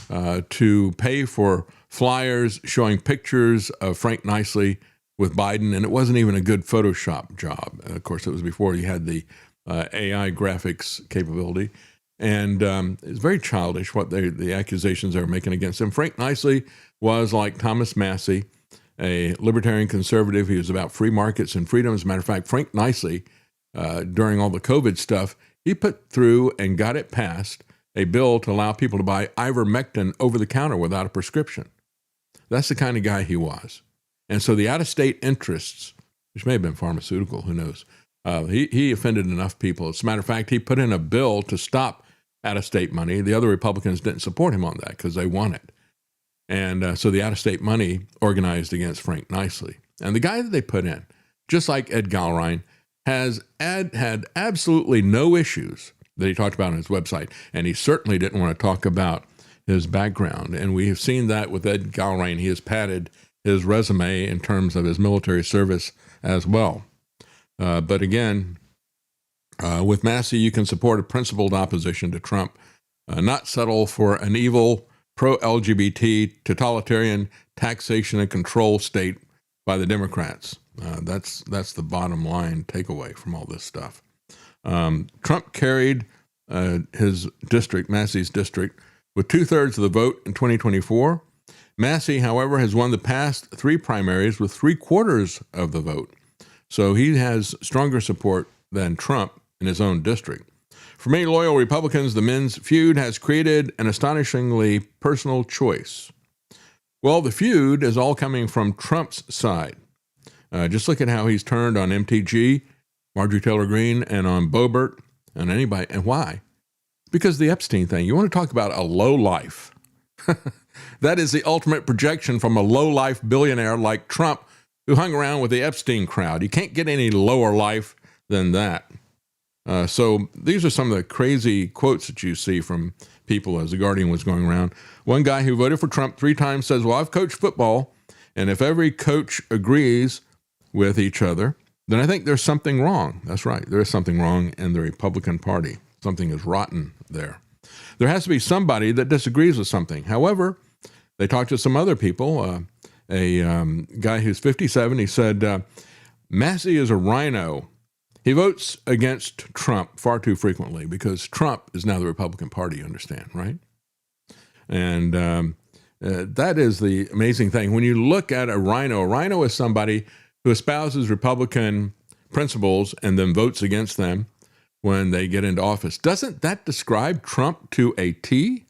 to pay for flyers showing pictures of Frank Nicely with Biden, and it wasn't even a good Photoshop job. Of course, it was before you had the AI graphics capability. And it's very childish what the accusations they were making against him. Frank Nicely was like Thomas Massey, a libertarian conservative. He was about free markets and freedom. As a matter of fact, Frank Nicely, during all the COVID stuff, he put through and got it passed a bill to allow people to buy ivermectin over the counter without a prescription. That's the kind of guy he was. And so the out-of-state interests, which may have been pharmaceutical, who knows, he offended enough people. As a matter of fact, he put in a bill to stop out-of-state money. The other Republicans didn't support him on that because they won it. And so the out-of-state money organized against Frank Nicely. And the guy that they put in, just like Ed Gallrein, had absolutely no issues that he talked about on his website. And he certainly didn't want to talk about his background. And we have seen that with Ed Gallrein. He has padded his resume in terms of his military service as well. But again, with Massey, you can support a principled opposition to Trump, not settle for an evil, pro-LGBT, totalitarian taxation and control state by the Democrats. That's the bottom line takeaway from all this stuff. Trump carried his district, Massey's district, with 2/3 of the vote in 2024. Massey, however, has won the past 3 primaries with 3/4 of the vote. So he has stronger support than Trump in his own district. For many loyal Republicans, the men's feud has created an astonishingly personal choice. Well, the feud is all coming from Trump's side. Just look at how he's turned on MTG, Marjorie Taylor Greene, and on Boebert, and anybody. And why? Because the Epstein thing. You want to talk about a low life. That is the ultimate projection from a low-life billionaire like Trump, who hung around with the Epstein crowd. You can't get any lower life than that. So these are some of the crazy quotes that you see from people as The Guardian was going around. One guy who voted for Trump 3 times says, well, I've coached football, and if every coach agrees with each other, then I think there's something wrong. That's right. There is something wrong in the Republican Party. Something is rotten there. There has to be somebody that disagrees with something. However, they talked to some other people. A guy who's 57, he said, Massey is a rhino. He votes against Trump far too frequently because Trump is now the Republican Party, you understand, right? And That is the amazing thing. When you look at a rhino is somebody who espouses Republican principles and then votes against them when they get into office. Doesn't that describe Trump to a T?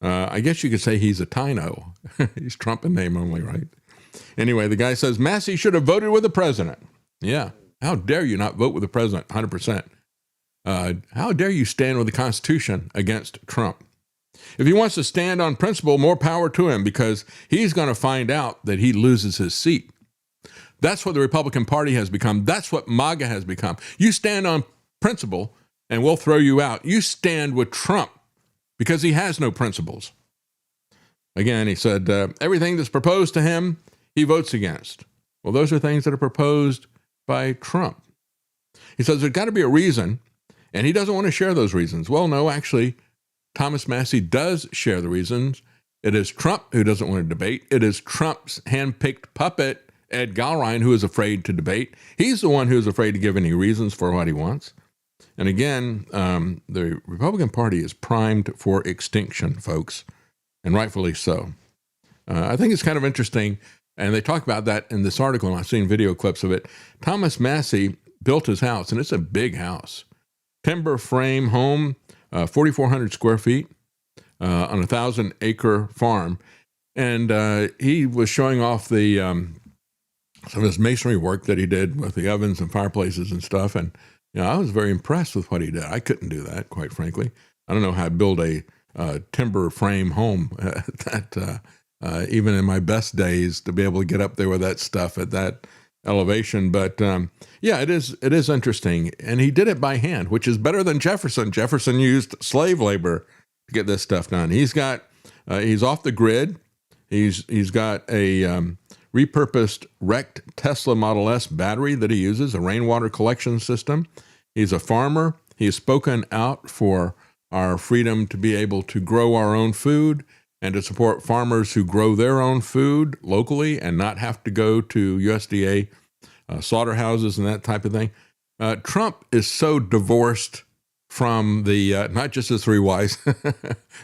I guess you could say he's a Tino. He's Trump in name only, right? Anyway, the guy says, Massey should have voted with the president. Yeah. How dare you not vote with the president 100%? How dare you stand with the Constitution against Trump? If he wants to stand on principle, more power to him, because he's going to find out that he loses his seat. That's what the Republican Party has become. That's what MAGA has become. You stand on principle and we'll throw you out. You stand with Trump because he has no principles. Again, he said, everything that's proposed to him, he votes against. Well, those are things that are proposed by Trump. He says there's got to be a reason, and he doesn't want to share those reasons. Well, no, actually, Thomas Massey does share the reasons. It is Trump who doesn't want to debate. It is Trump's hand-picked puppet, Ed Galrein, who is afraid to debate. He's the one who's afraid to give any reasons for what he wants. And again, the Republican Party is primed for extinction, folks, and rightfully so. I think it's kind of interesting, and they talk about that in this article, and I've seen video clips of it. Thomas Massey built his house, and it's a big house. Timber frame home, 4,400 square feet on a 1,000-acre farm. And he was showing off the some of his masonry work that he did with the ovens and fireplaces and stuff. And I was very impressed with what he did. I couldn't do that, quite frankly. I don't know how to build a timber frame home even in my best days, to be able to get up there with that stuff at that elevation. But it is interesting. And he did it by hand, which is better than Jefferson. Jefferson used slave labor to get this stuff done. He's off the grid. He's got a repurposed wrecked Tesla Model S battery that he uses, a rainwater collection system. He's a farmer. He has spoken out for our freedom to be able to grow our own food and to support farmers who grow their own food locally and not have to go to USDA slaughterhouses and that type of thing. Trump is so divorced from the, not just his three wives.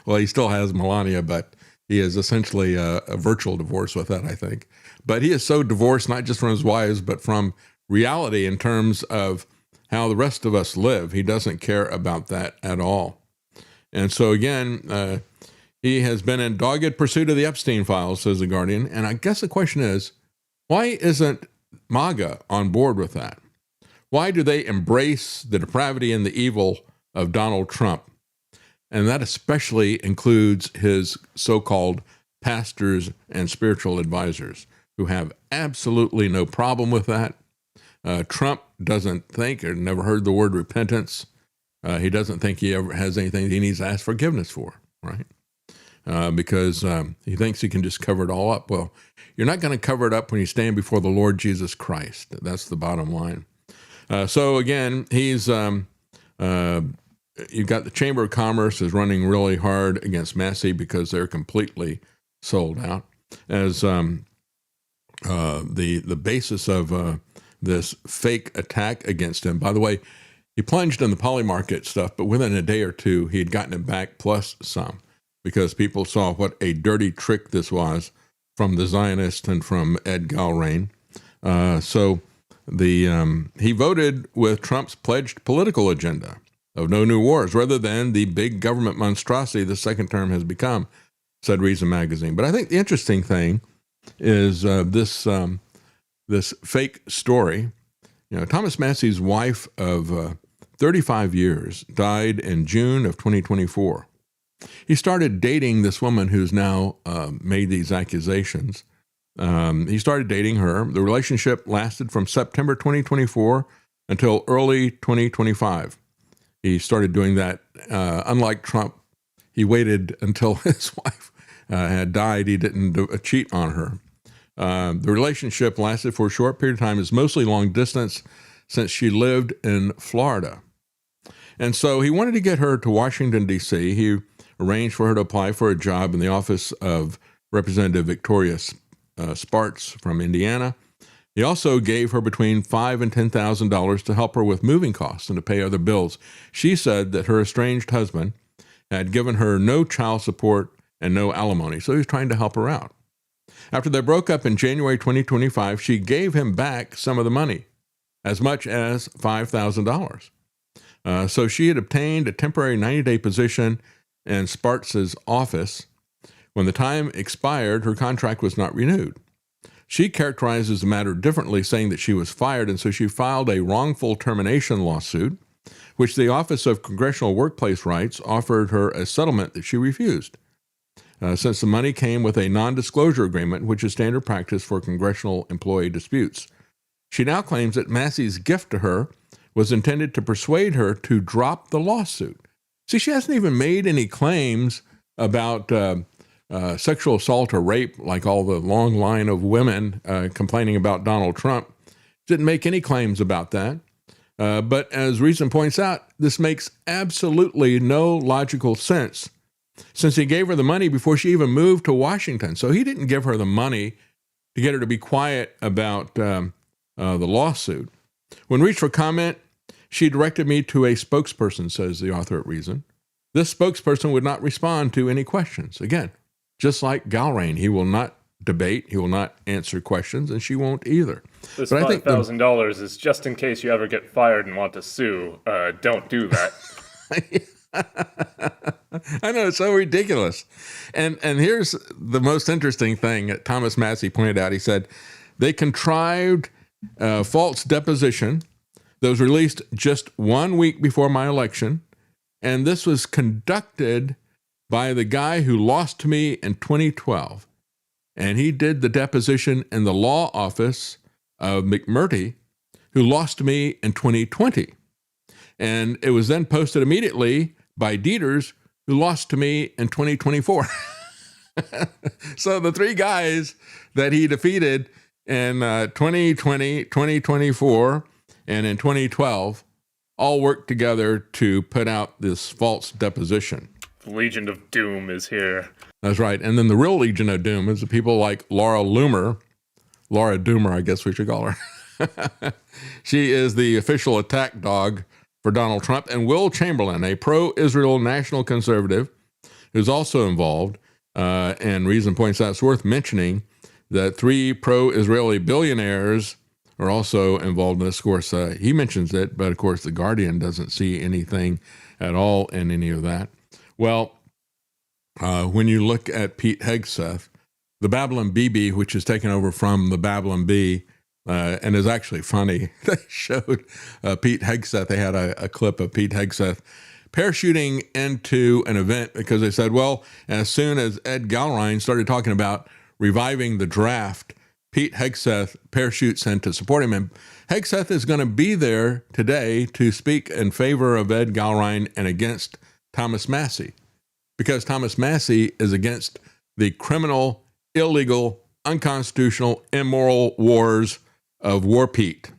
Well, he still has Melania, but he is essentially a virtual divorce with that, I think. But he is so divorced, not just from his wives, but from reality in terms of how the rest of us live. He doesn't care about that at all. And so again, he has been in dogged pursuit of the Epstein files, says The Guardian. And I guess the question is, why isn't MAGA on board with that? Why do they embrace the depravity and the evil of Donald Trump? And that especially includes his so-called pastors and spiritual advisors, who have absolutely no problem with that. Trump doesn't think, or never heard the word repentance. He doesn't think he ever has anything he needs to ask forgiveness for, right? Because he thinks he can just cover it all up. Well, you're not going to cover it up when you stand before the Lord Jesus Christ. That's the bottom line. So again, he's you've got the Chamber of Commerce is running really hard against Massey because they're completely sold out. As the basis of this fake attack against him. By the way, he plunged in the poly market stuff, but within a day or two, he had gotten it back plus some, because people saw what a dirty trick this was from the Zionists and from Ed Galrein. So he voted with Trump's pledged political agenda of no new wars, rather than the big government monstrosity the second term has become, said Reason Magazine. But I think the interesting thing is this fake story. Thomas Massey's wife of 35 years died in June of 2024. He started dating this woman who's now made these accusations. He started dating her. The relationship lasted from September 2024 until early 2025. He started doing that. Unlike Trump, he waited until his wife had died. He didn't cheat on her. The relationship lasted for a short period of time. It's mostly long distance, since she lived in Florida. And so he wanted to get her to Washington, D.C. He arranged for her to apply for a job in the office of Representative Victoria Spartz from Indiana. He also gave her between $5,000 and $10,000 to help her with moving costs and to pay other bills. She said that her estranged husband had given her no child support and no alimony. So he was trying to help her out. After they broke up in January 2025, she gave him back some of the money, as much as $5,000. So she had obtained a temporary 90-day position in Spartz's office. When the time expired, her contract was not renewed. She characterizes the matter differently, saying that she was fired, and so she filed a wrongful termination lawsuit, which the Office of Congressional Workplace Rights offered her a settlement that she refused, since the money came with a non-disclosure agreement, which is standard practice for congressional employee disputes. She now claims that Massey's gift to her was intended to persuade her to drop the lawsuit. See, she hasn't even made any claims about sexual assault or rape, like all the long line of women complaining about Donald Trump. Didn't make any claims about that. But as Reason points out, this makes absolutely no logical sense, since he gave her the money before she even moved to Washington. So he didn't give her the money to get her to be quiet about the lawsuit. When reached for comment, she directed me to a spokesperson, says the author at Reason. This spokesperson would not respond to any questions. Again, just like Gilrain, he will not debate, he will not answer questions, and she won't either. This but $5,000 is just in case you ever get fired and want to sue. Don't do that. I know, it's so ridiculous. And here's the most interesting thing that Thomas Massie pointed out. He said, they contrived a false deposition that was released just 1 week before my election, and this was conducted by the guy who lost to me in 2012. And he did the deposition in the law office of McMurtry, who lost to me in 2020. And it was then posted immediately by Dieters, who lost to me in 2024. So the three guys that he defeated in 2020, 2024, and in 2012 all worked together to put out this false deposition. The Legion of Doom is here. That's right. And then the real Legion of Doom is the people like Laura Doomer, I guess we should call her. She is the official attack dog for Donald Trump, and Will Chamberlain, a pro-Israel national conservative, who's also involved. And Reason points out it's worth mentioning that 3 pro-Israeli billionaires are also involved in this. Of course, he mentions it, but of course, The Guardian doesn't see anything at all in any of that. Well, when you look at Pete Hegseth, the Babylon BB, which is taken over from the Babylon B, and is actually funny. They showed Pete Hegseth. They had a clip of Pete Hegseth parachuting into an event because they said, well, as soon as Ed Gilrain started talking about reviving the draft, Pete Hegseth parachutes in to support him. And Hegseth is going to be there today to speak in favor of Ed Gilrain and against Thomas Massie, because Thomas Massie is against the criminal, illegal, unconstitutional, immoral wars of War Pete.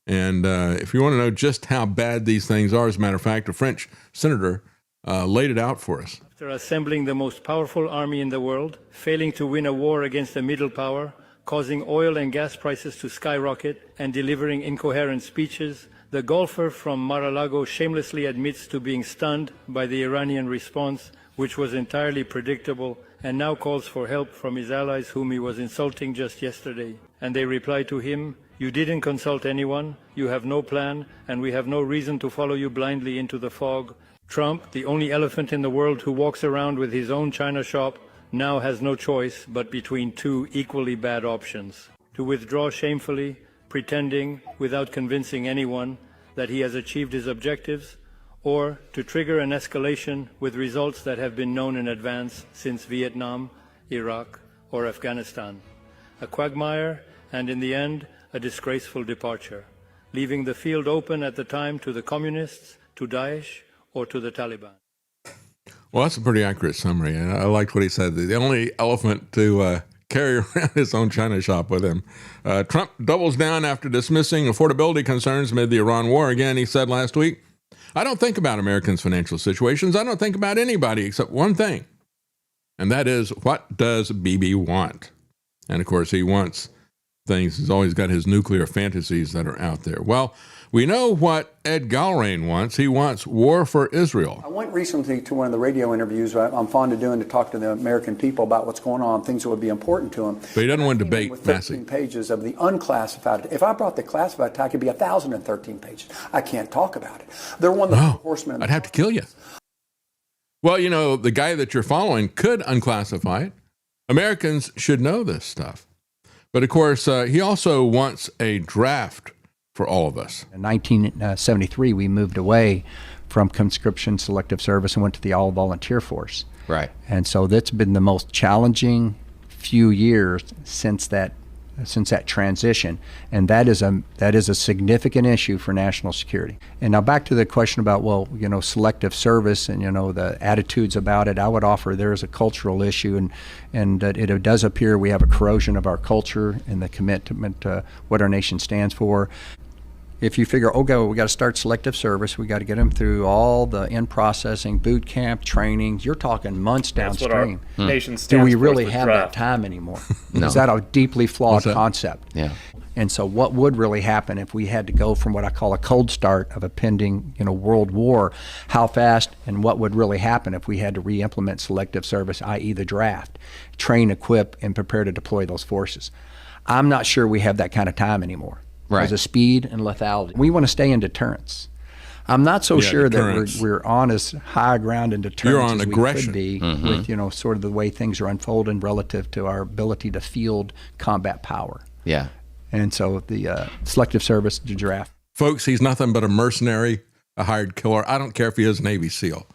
And if you want to know just how bad these things are, as a matter of fact, a French senator laid it out for us. After assembling the most powerful army in the world, failing to win a war against a middle power, causing oil and gas prices to skyrocket, and delivering incoherent speeches, the golfer from Mar-a-Lago shamelessly admits to being stunned by the Iranian response, which was entirely predictable, and now calls for help from his allies whom he was insulting just yesterday. And they reply to him, "You didn't consult anyone, you have no plan, and we have no reason to follow you blindly into the fog." Trump, the only elephant in the world who walks around with his own china shop, now has no choice but between 2 equally bad options: to withdraw shamefully, pretending, without convincing anyone, that he has achieved his objectives, or to trigger an escalation with results that have been known in advance since Vietnam, Iraq, or Afghanistan. A quagmire, and in the end, a disgraceful departure, leaving the field open at the time to the communists, to Daesh, or to the Taliban. Well, that's a pretty accurate summary. I liked what he said. The only elephant to carry around his own china shop with him. Trump doubles down after dismissing affordability concerns amid the Iran war. Again, he said last week, "I don't think about Americans' financial situations. I don't think about anybody except one thing, and that is, what does Bibi want?" And of course, he wants things. He's always got his nuclear fantasies that are out there. Well, we know what Ed Galrain wants. He wants war for Israel. I went recently to one of the radio interviews I'm fond of doing to talk to the American people about what's going on, things that would be important to them. But he doesn't want to debate, with 13 pages of the unclassified. If I brought the classified attack, it'd be 1,013 pages. I can't talk about it. They're one of the horsemen. I'd have to kill you. Well, you know, the guy that you're following could unclassify it. Americans should know this stuff. But of course, he also wants a draft for all of us. In 1973, we moved away from conscription selective service and went to the all-volunteer force. Right. And so that's been the most challenging few years since that transition, and that is a significant issue for national security. And now back to the question about, well, you know, selective service and, you know, the attitudes about it. I would offer there is a cultural issue, and it does appear we have a corrosion of our culture and the commitment to what our nation stands for. If you figure, we got to start selective service, we got to get them through all the in-processing, boot camp, trainings, you're talking months downstream. That's what our nation stands Do we for, really is the have draft. that time anymore? No. Is that a deeply flawed concept? Yeah. And so what would really happen if we had to go from what I call a cold start of a pending, you know, world war? How fast, and what would really happen if we had to re-implement selective service, i.e. the draft, train, equip, and prepare to deploy those forces? I'm not sure we have that kind of time anymore. Right. Because of speed and lethality. We want to stay in deterrence. I'm not so sure that we're on as high ground in deterrence You're on as aggression. we could be with, you know, sort of the way things are unfolding relative to our ability to field combat power. Yeah. And so the selective service, the draft. Folks, he's nothing but a mercenary, a hired killer. I don't care if he is Navy SEAL.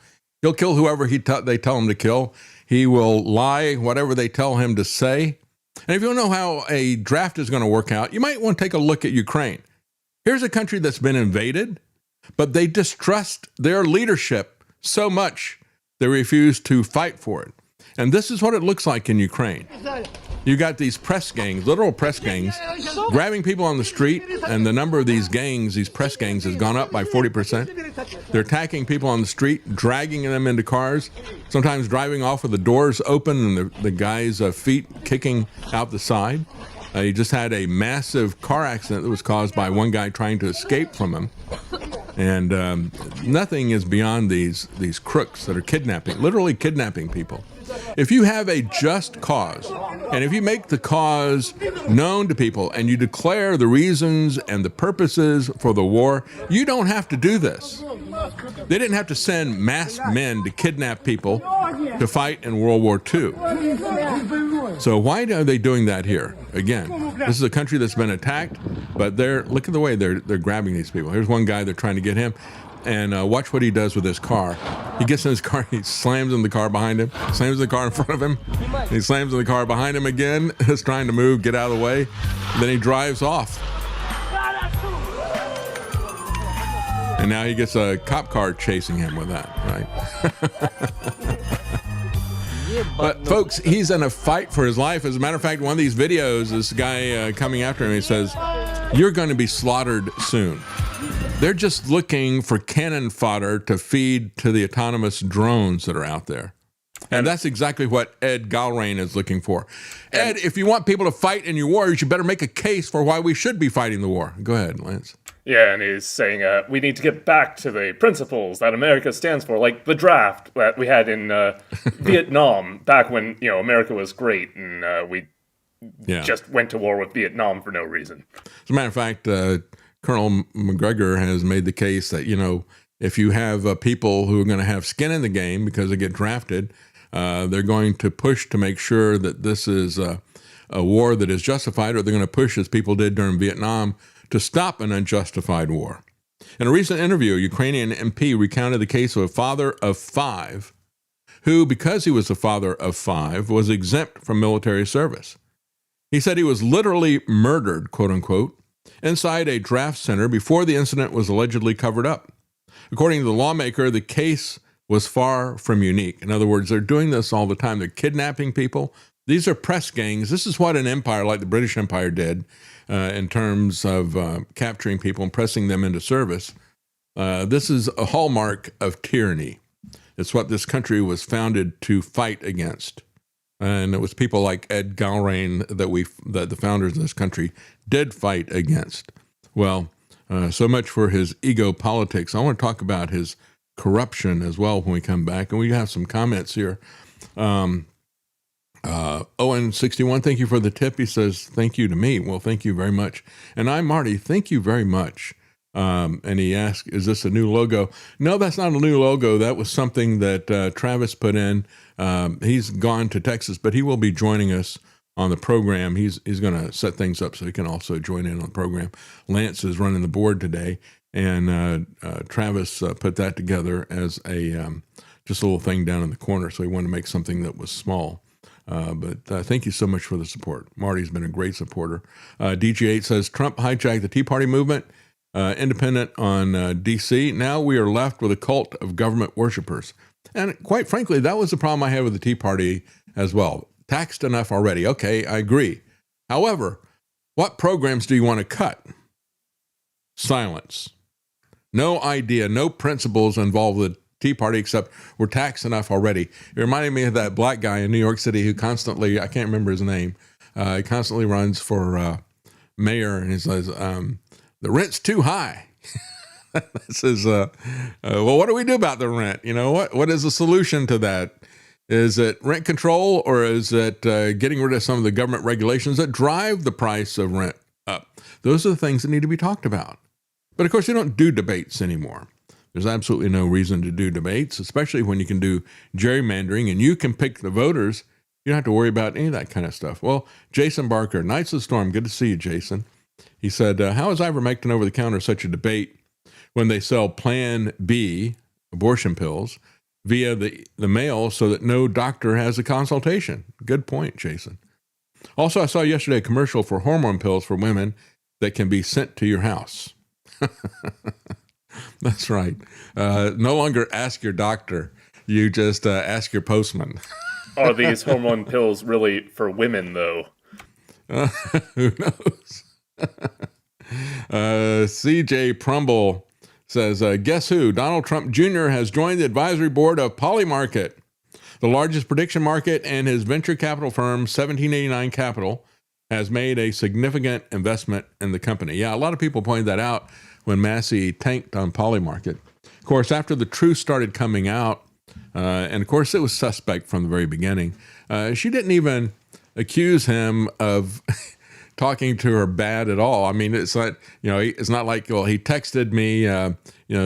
He'll kill whoever they tell him to kill. He will lie whatever they tell him to say. And if you don't know how a draft is going to work out, you might want to take a look at Ukraine. Here's a country that's been invaded, but they distrust their leadership so much they refuse to fight for it. And this is what it looks like in Ukraine. You got these press gangs, literal press gangs, grabbing people on the street, and the number of these gangs, these press gangs, has gone up by 40%. They're attacking people on the street, dragging them into cars, sometimes driving off with the doors open and the guy's feet kicking out the side. You just had a massive car accident that was caused by one guy trying to escape from him. And nothing is beyond these crooks that are literally kidnapping people. If you have a just cause, and if you make the cause known to people and you declare the reasons and the purposes for the war, you don't have to do this. They didn't have to send masked men to kidnap people to fight in World War II. So why are they doing that here? Again, this is a country that's been attacked, but look at the way they're grabbing these people. Here's one guy, they're trying to get him. And watch what he does with his car. He gets in his car, he slams in the car behind him, slams the car in front of him, he slams in the car behind him again, is trying to move, get out of the way, then he drives off. And now he gets a cop car chasing him with that, right? But folks, he's in a fight for his life. As a matter of fact, one of these videos, this guy coming after him, he says, "You're going to be slaughtered soon." They're just looking for cannon fodder to feed to the autonomous drones that are out there. And that's exactly what Ed Galrain is looking for. Ed, if you want people to fight in your wars, you better make a case for why we should be fighting the war. Go ahead, Lance. Yeah, and he's saying we need to get back to the principles that America stands for, like the draft that we had in Vietnam back when, you know, America was great and we just went to war with Vietnam for no reason. As a matter of fact, Colonel McGregor has made the case that, you know, if you have people who are going to have skin in the game because they get drafted, they're going to push to make sure that this is a war that is justified, or they're going to push, as people did during Vietnam, to stop an unjustified war. In a recent interview, a Ukrainian MP recounted the case of a father of 5 who, because he was a father of 5, was exempt from military service. He said he was literally murdered, quote unquote, inside a draft center before the incident was allegedly covered up. According to the lawmaker, the case was far from unique. In other words, they're doing this all the time. They're kidnapping people. These are press gangs. This is what an empire like the British Empire did in terms of capturing people and pressing them into service. This is a hallmark of tyranny. It's what this country was founded to fight against. And it was people like Ed Galrain that the founders of this country did fight against. Well, so much for his ego politics. I want to talk about his corruption as well when we come back. And we have some comments here. Owen61, thank you for the tip. He says, thank you to me. Well, thank you very much. And I'm Marty. Thank you very much. And he asked, is this a new logo? No, that's not a new logo. That was something that Travis put in. He's gone to Texas, but he will be joining us on the program. He's going to set things up so he can also join in on the program. Lance is running the board today, and Travis put that together as a just a little thing down in the corner. So he wanted to make something that was small. But thank you so much for the support. Marty's been a great supporter. DG8 says, Trump hijacked the Tea Party movement, independent on D.C. Now we are left with a cult of government worshipers. And quite frankly, that was the problem I had with the Tea Party as well. Taxed enough already. Okay, I agree. However, what programs do you want to cut? Silence. No idea, no principles involved with the Tea Party except we're taxed enough already. It reminded me of that black guy in New York City who constantly, I can't remember his name, he constantly runs for mayor, and he says, the rent's too high. Says, well, what do we do about the rent? You know, what is the solution to that? Is it rent control, or is it getting rid of some of the government regulations that drive the price of rent up? Those are the things that need to be talked about. But of course, you don't do debates anymore. There's absolutely no reason to do debates, especially when you can do gerrymandering and you can pick the voters. You don't have to worry about any of that kind of stuff. Well, Jason Barker, Knights of the Storm, good to see you, Jason. He said, how is ivermectin over-the-counter such a debate when they sell Plan B, abortion pills, via the mail so that no doctor has a consultation? Good point, Jason. Also, I saw yesterday a commercial for hormone pills for women that can be sent to your house. That's right. No longer ask your doctor. You just ask your postman. Are these hormone pills really for women, though? Who knows? CJ Prumble says, guess who? Donald Trump Jr. has joined the advisory board of Polymarket, the largest prediction market, and his venture capital firm, 1789 Capital, has made a significant investment in the company. Yeah, a lot of people pointed that out when Massey tanked on Polymarket. Of course, after the truth started coming out, and of course it was suspect from the very beginning, she didn't even accuse him of talking to her bad at all. I mean, it's not, it's not like, well, he texted me,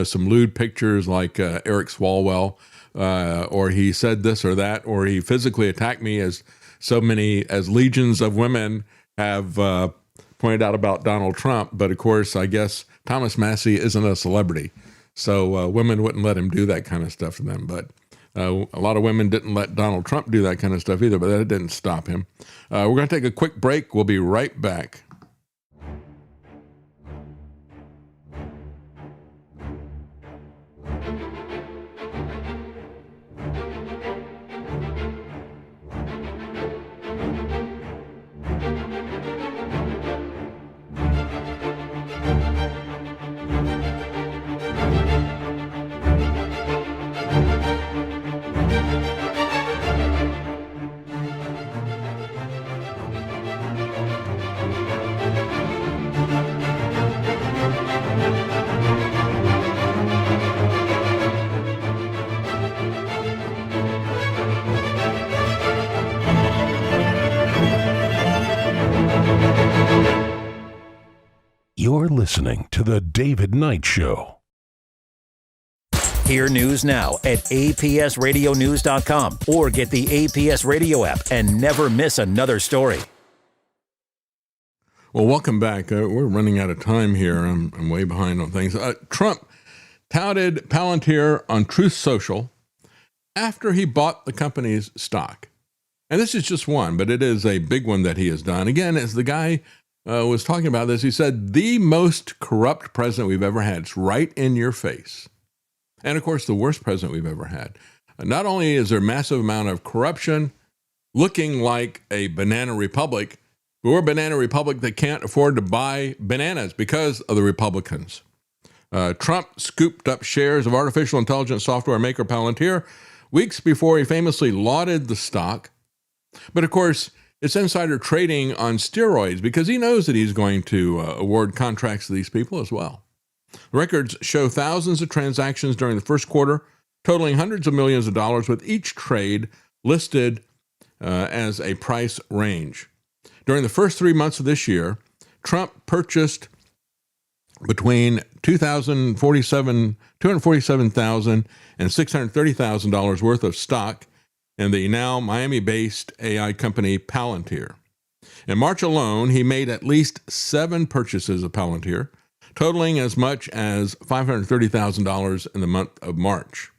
some lewd pictures like Eric Swalwell, or he said this or that, or he physically attacked me as legions of women have pointed out about Donald Trump. But of course, I guess Thomas Massey isn't a celebrity, so women wouldn't let him do that kind of stuff to them. But a lot of women didn't let Donald Trump do that kind of stuff either, but that didn't stop him. We're going to take a quick break. We'll be right back. You're listening to The David Knight Show. Hear news now at apsradionews.com or get the APS Radio app and never miss another story. Well, welcome back. We're running out of time here. I'm way behind on things. Trump touted Palantir on Truth Social after he bought the company's stock. And this is just one, but it is a big one that he has done. Again, as the guy was talking about this, he said, the most corrupt president we've ever had. It's right in your face. And of course, the worst president we've ever had. Not only is there a massive amount of corruption, looking like a banana republic, but we're a banana republic that can't afford to buy bananas because of the Republicans. Trump scooped up shares of artificial intelligence software maker Palantir weeks before he famously lauded the stock But of course, it's insider trading on steroids because he knows that he's going to award contracts to these people as well. Records show thousands of transactions during the first quarter, totaling hundreds of millions of dollars, with each trade listed as a price range. During the first 3 months of this year, Trump purchased between $247,000 and $630,000 worth of stock in the now Miami-based AI company Palantir. In March alone, he made at least 7 purchases of Palantir, totaling as much as $530,000 in the month of March.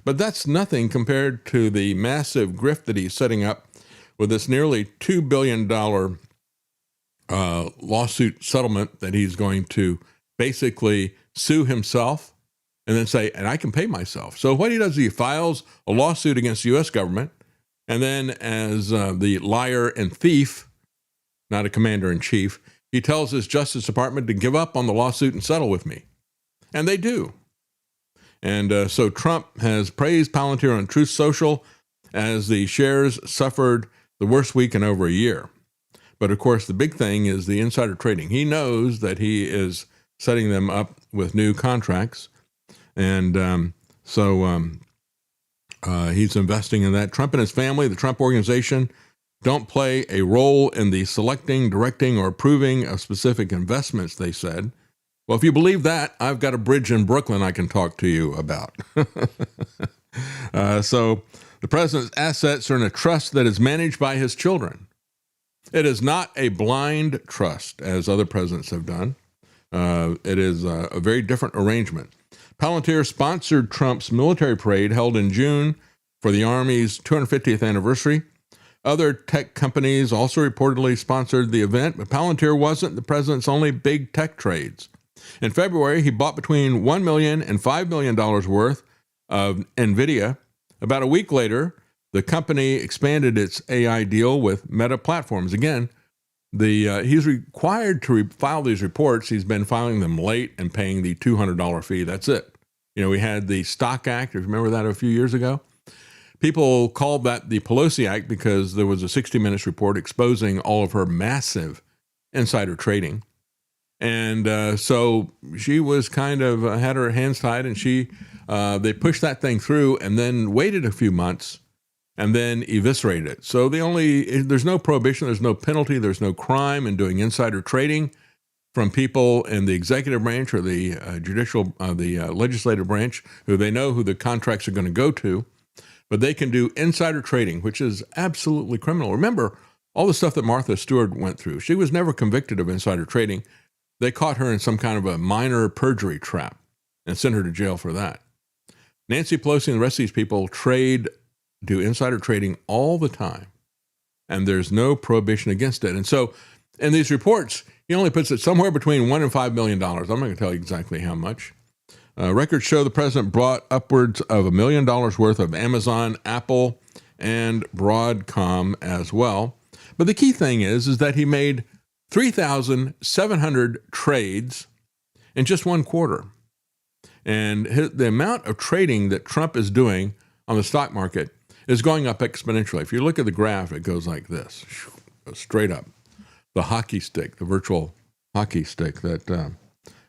But that's nothing compared to the massive grift that he's setting up with this nearly $2 billion lawsuit settlement that he's going to basically sue himself and then say, and I can pay myself. So what he does is he files a lawsuit against the U.S. government, and then as the liar and thief, not a commander-in-chief, he tells his Justice Department to give up on the lawsuit and settle with me. And they do. And so Trump has praised Palantir on Truth Social as the shares suffered the worst week in over a year. But of course, the big thing is the insider trading. He knows that he is setting them up with new contracts. And he's investing in that. Trump and his family, the Trump Organization, don't play a role in the selecting, directing, or approving of specific investments, they said. Well, if you believe that, I've got a bridge in Brooklyn I can talk to you about. So the president's assets are in a trust that is managed by his children. It is not a blind trust, as other presidents have done. It is a very different arrangement. Palantir sponsored Trump's military parade held in June for the Army's 250th anniversary. Other tech companies also reportedly sponsored the event, but Palantir wasn't the president's only big tech trades. In February, he bought between $1 million and $5 million worth of NVIDIA. About a week later, the company expanded its AI deal with Meta Platforms. Again, he's required to file these reports. He's been filing them late and paying the $200 fee. That's it. We had the Stock Act, if you remember that a few years ago. People called that the Pelosi Act because there was a 60 Minutes report exposing all of her massive insider trading. And so she was kind of had her hands tied, and they pushed that thing through and then waited a few months and then eviscerated it. So there's no prohibition, there's no penalty, there's no crime in doing insider trading from people in the executive branch or the legislative branch who they know who the contracts are going to go to. But they can do insider trading, which is absolutely criminal. Remember all the stuff that Martha Stewart went through. She was never convicted of insider trading. They caught her in some kind of a minor perjury trap and sent her to jail for that. Nancy Pelosi and the rest of these people do insider trading all the time, and there's no prohibition against it. And so in these reports, he only puts it somewhere between $1 and $5 million. I'm not going to tell you exactly how much. Records show the president brought upwards of $1 million worth of Amazon, Apple, and Broadcom as well. But the key thing is that he made 3,700 trades in just one quarter. And the amount of trading that Trump is doing on the stock market is going up exponentially. If you look at the graph, it goes like this, straight up. The hockey stick, the virtual hockey stick that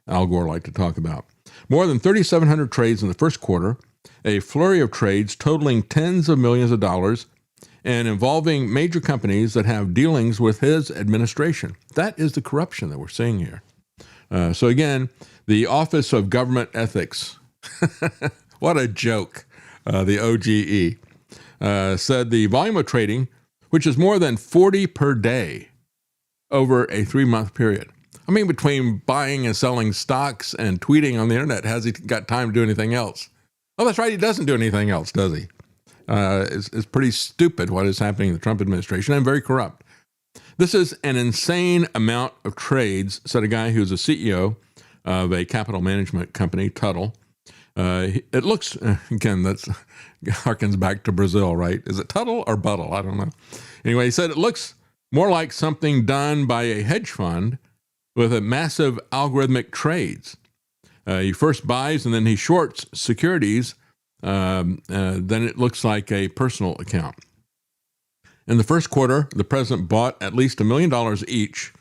Al Gore liked to talk about. More than 3,700 trades in the first quarter, a flurry of trades totaling tens of millions of dollars and involving major companies that have dealings with his administration. That is the corruption that we're seeing here. So again, the Office of Government Ethics, what a joke, the OGE, said the volume of trading, which is more than 40 per day over a 3-month period. I mean, between buying and selling stocks and tweeting on the internet, has he got time to do anything else? Oh, that's right, he doesn't do anything else, does he? It's pretty stupid what is happening in the Trump administration and very corrupt. This is an insane amount of trades, said a guy who's a CEO of a capital management company, Tuttle. It looks, again, that's harkens back to Brazil, right? Is it Tuttle or Buttle? I don't know. Anyway, he said it looks more like something done by a hedge fund with a massive algorithmic trades. He first buys and then he shorts securities. Then it looks like a personal account. In the first quarter, the president bought at least $1 million each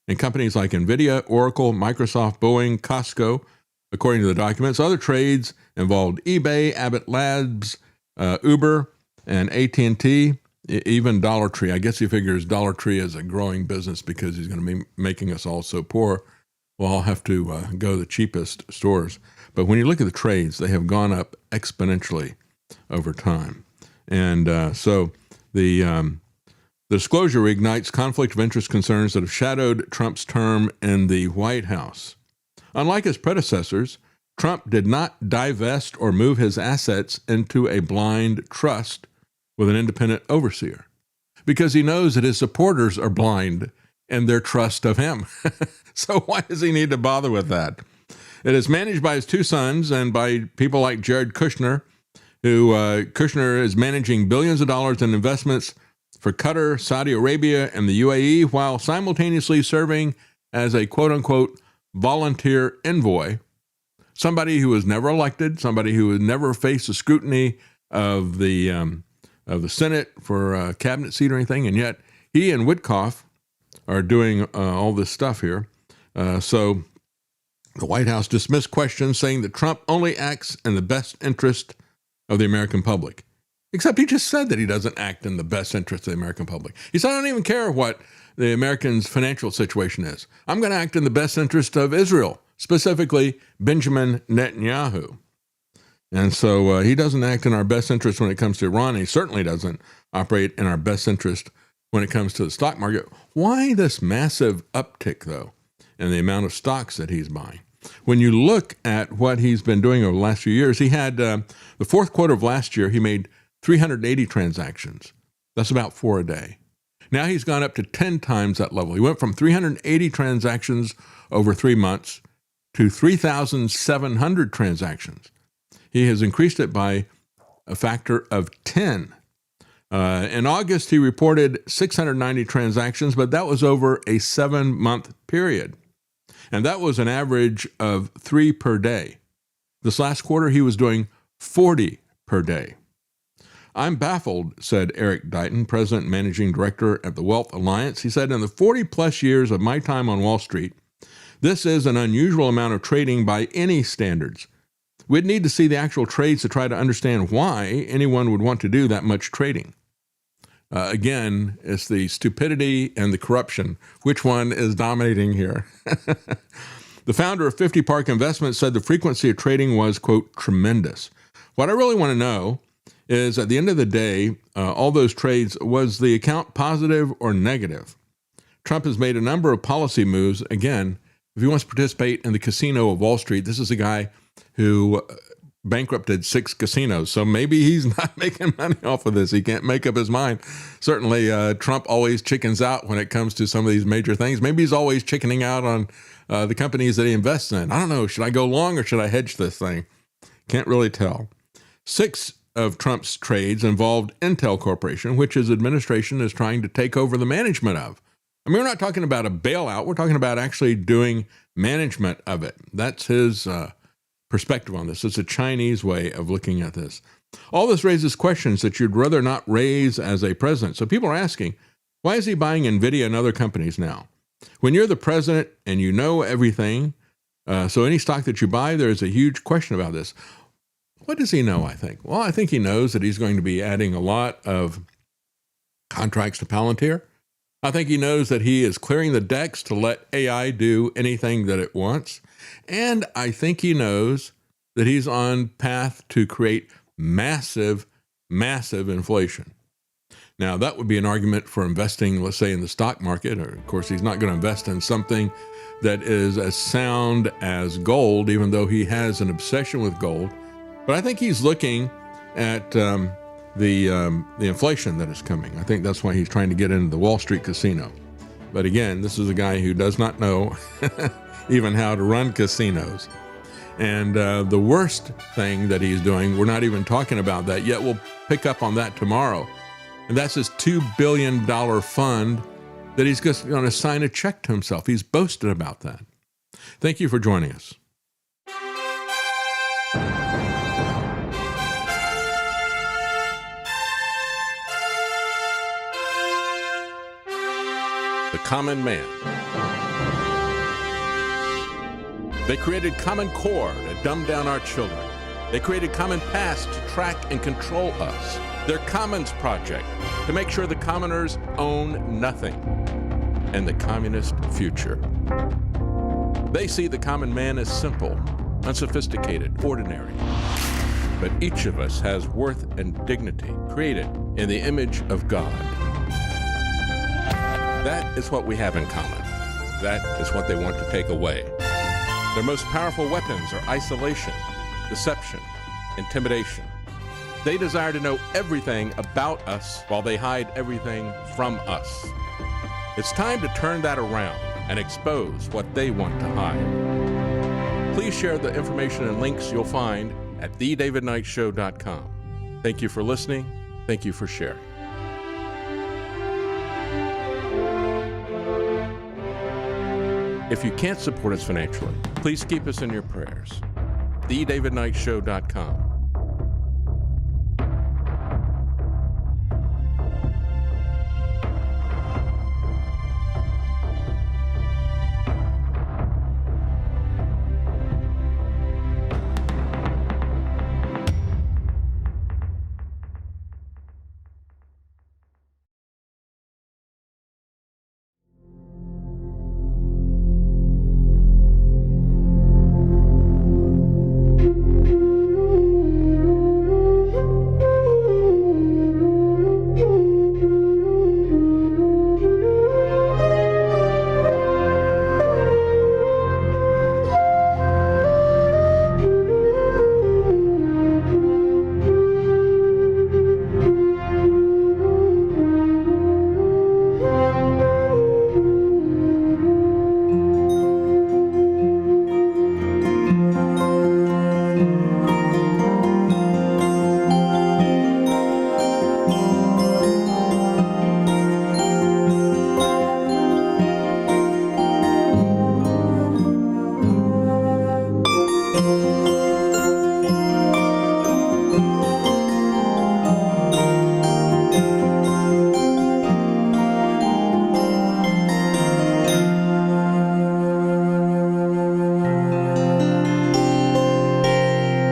in companies like NVIDIA, Oracle, Microsoft, Boeing, Costco. According to the documents, other trades involved eBay, Abbott Labs, Uber, and AT&T, even Dollar Tree. I guess he figures Dollar Tree is a growing business because he's going to be making us all so poor. We'll all have to go to the cheapest stores. But when you look at the trades, they have gone up exponentially over time. And so the disclosure reignites conflict of interest concerns that have shadowed Trump's term in the White House. Unlike his predecessors, Trump did not divest or move his assets into a blind trust with an independent overseer because he knows that his supporters are blind in their trust of him. So why does he need to bother with that? It is managed by his two sons and by people like Jared Kushner, who Kushner is managing billions of dollars in investments for Qatar, Saudi Arabia, and the UAE, while simultaneously serving as a quote-unquote volunteer envoy, somebody who was never elected, somebody who has never faced the scrutiny of the Senate for a cabinet seat or anything, and yet he and Witkoff are doing all this stuff here. So the White House dismissed questions saying that Trump only acts in the best interest of the American public. Except he just said that he doesn't act in the best interest of the American public. He said, I don't even care what the Americans' financial situation is. I'm going to act in the best interest of Israel, specifically Benjamin Netanyahu. And so he doesn't act in our best interest when it comes to Iran. He certainly doesn't operate in our best interest when it comes to the stock market. Why this massive uptick, though, in the amount of stocks that he's buying? When you look at what he's been doing over the last few years, he had the fourth quarter of last year, he made 380 transactions. That's about 4 a day. Now he's gone up to 10 times that level. He went from 380 transactions over 3 months to 3,700 transactions. He has increased it by a factor of 10. In August, he reported 690 transactions, but that was over a 7-month period. And that was an average of 3 per day. This last quarter, he was doing 40 per day. I'm baffled, said Eric Dighton, president and managing director at the Wealth Alliance. He said, in the 40-plus years of my time on Wall Street, this is an unusual amount of trading by any standards. We'd need to see the actual trades to try to understand why anyone would want to do that much trading. Again, it's the stupidity and the corruption. Which one is dominating here? The founder of 50 Park Investments said the frequency of trading was, quote, tremendous. What I really want to know is, at the end of the day, all those trades, was the account positive or negative? Trump has made a number of policy moves. Again, if he wants to participate in the casino of Wall Street, this is a guy who bankrupted 6 casinos. So maybe he's not making money off of this. He can't make up his mind. Certainly, Trump always chickens out when it comes to some of these major things. Maybe he's always chickening out on the companies that he invests in. I don't know. Should I go long or should I hedge this thing? Can't really tell. 6 of Trump's trades involved Intel Corporation, which his administration is trying to take over the management of. I mean, we're not talking about a bailout. We're talking about actually doing management of it. That's his perspective on this. It's a Chinese way of looking at this. All this raises questions that you'd rather not raise as a president. So people are asking, why is he buying NVIDIA and other companies now? When you're the president and you know everything, so any stock that you buy, there's a huge question about this. What does he know, I think? Well, I think he knows that he's going to be adding a lot of contracts to Palantir. I think he knows that he is clearing the decks to let AI do anything that it wants. And I think he knows that he's on path to create massive, massive inflation. Now, that would be an argument for investing, let's say, in the stock market. Or, of course, he's not going to invest in something that is as sound as gold, even though he has an obsession with gold. But I think he's looking at the inflation that is coming. I think that's why he's trying to get into the Wall Street casino. But again, this is a guy who does not know even how to run casinos. And the worst thing that he's doing, we're not even talking about that yet. We'll pick up on that tomorrow. And that's his $2 billion fund that he's just going to sign a check to himself. He's boasted about that. Thank you for joining us. common man. They created Common Core to dumb down our children. They created Common Pass to track and control us. Their Commons Project to make sure the commoners own nothing. And the communist future. They see the common man as simple, unsophisticated, ordinary. But each of us has worth and dignity, created in the image of God. That is what we have in common. That is what they want to take away. Their most powerful weapons are isolation, deception, intimidation. They desire to know everything about us while they hide everything from us. It's time to turn that around and expose what they want to hide. Please share the information and links you'll find at thedavidknightshow.com. Thank you for listening. Thank you for sharing. If you can't support us financially, please keep us in your prayers. thedavidknightshow.com.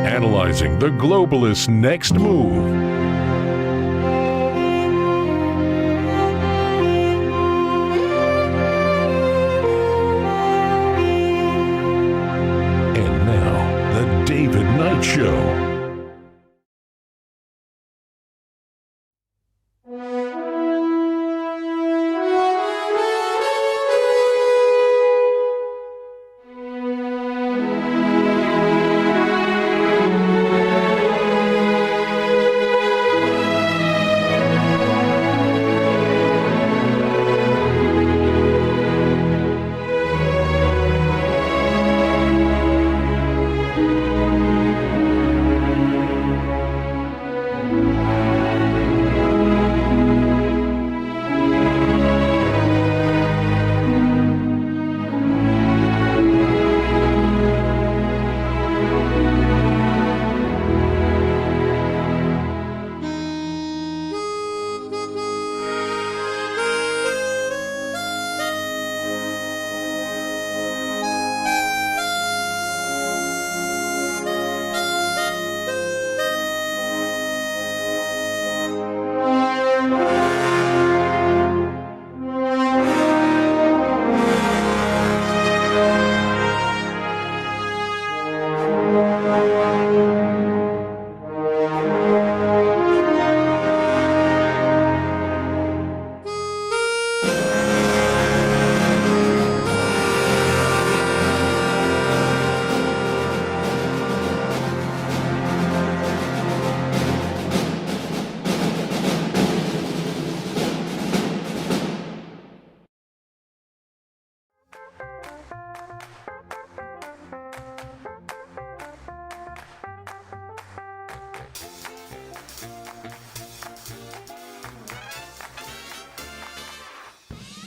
Analyzing the globalists' next move. And now, The David Knight Show.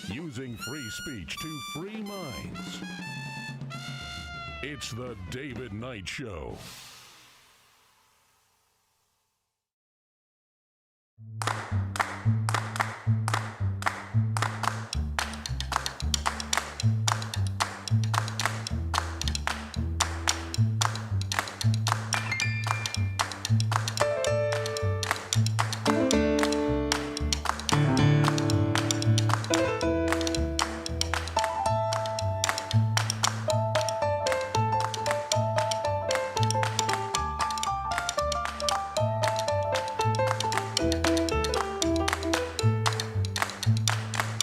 Using free speech to free minds. It's The David Knight Show.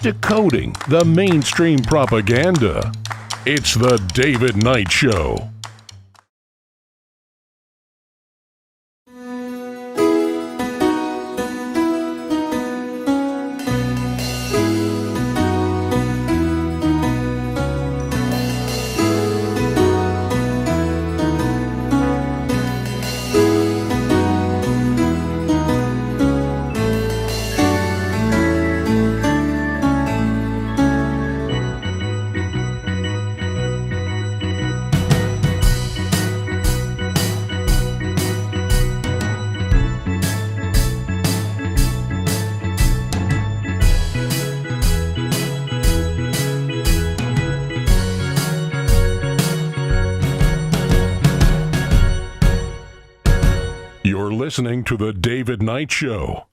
decoding the mainstream propaganda. It's the David Knight Show. You're listening to The David Knight Show.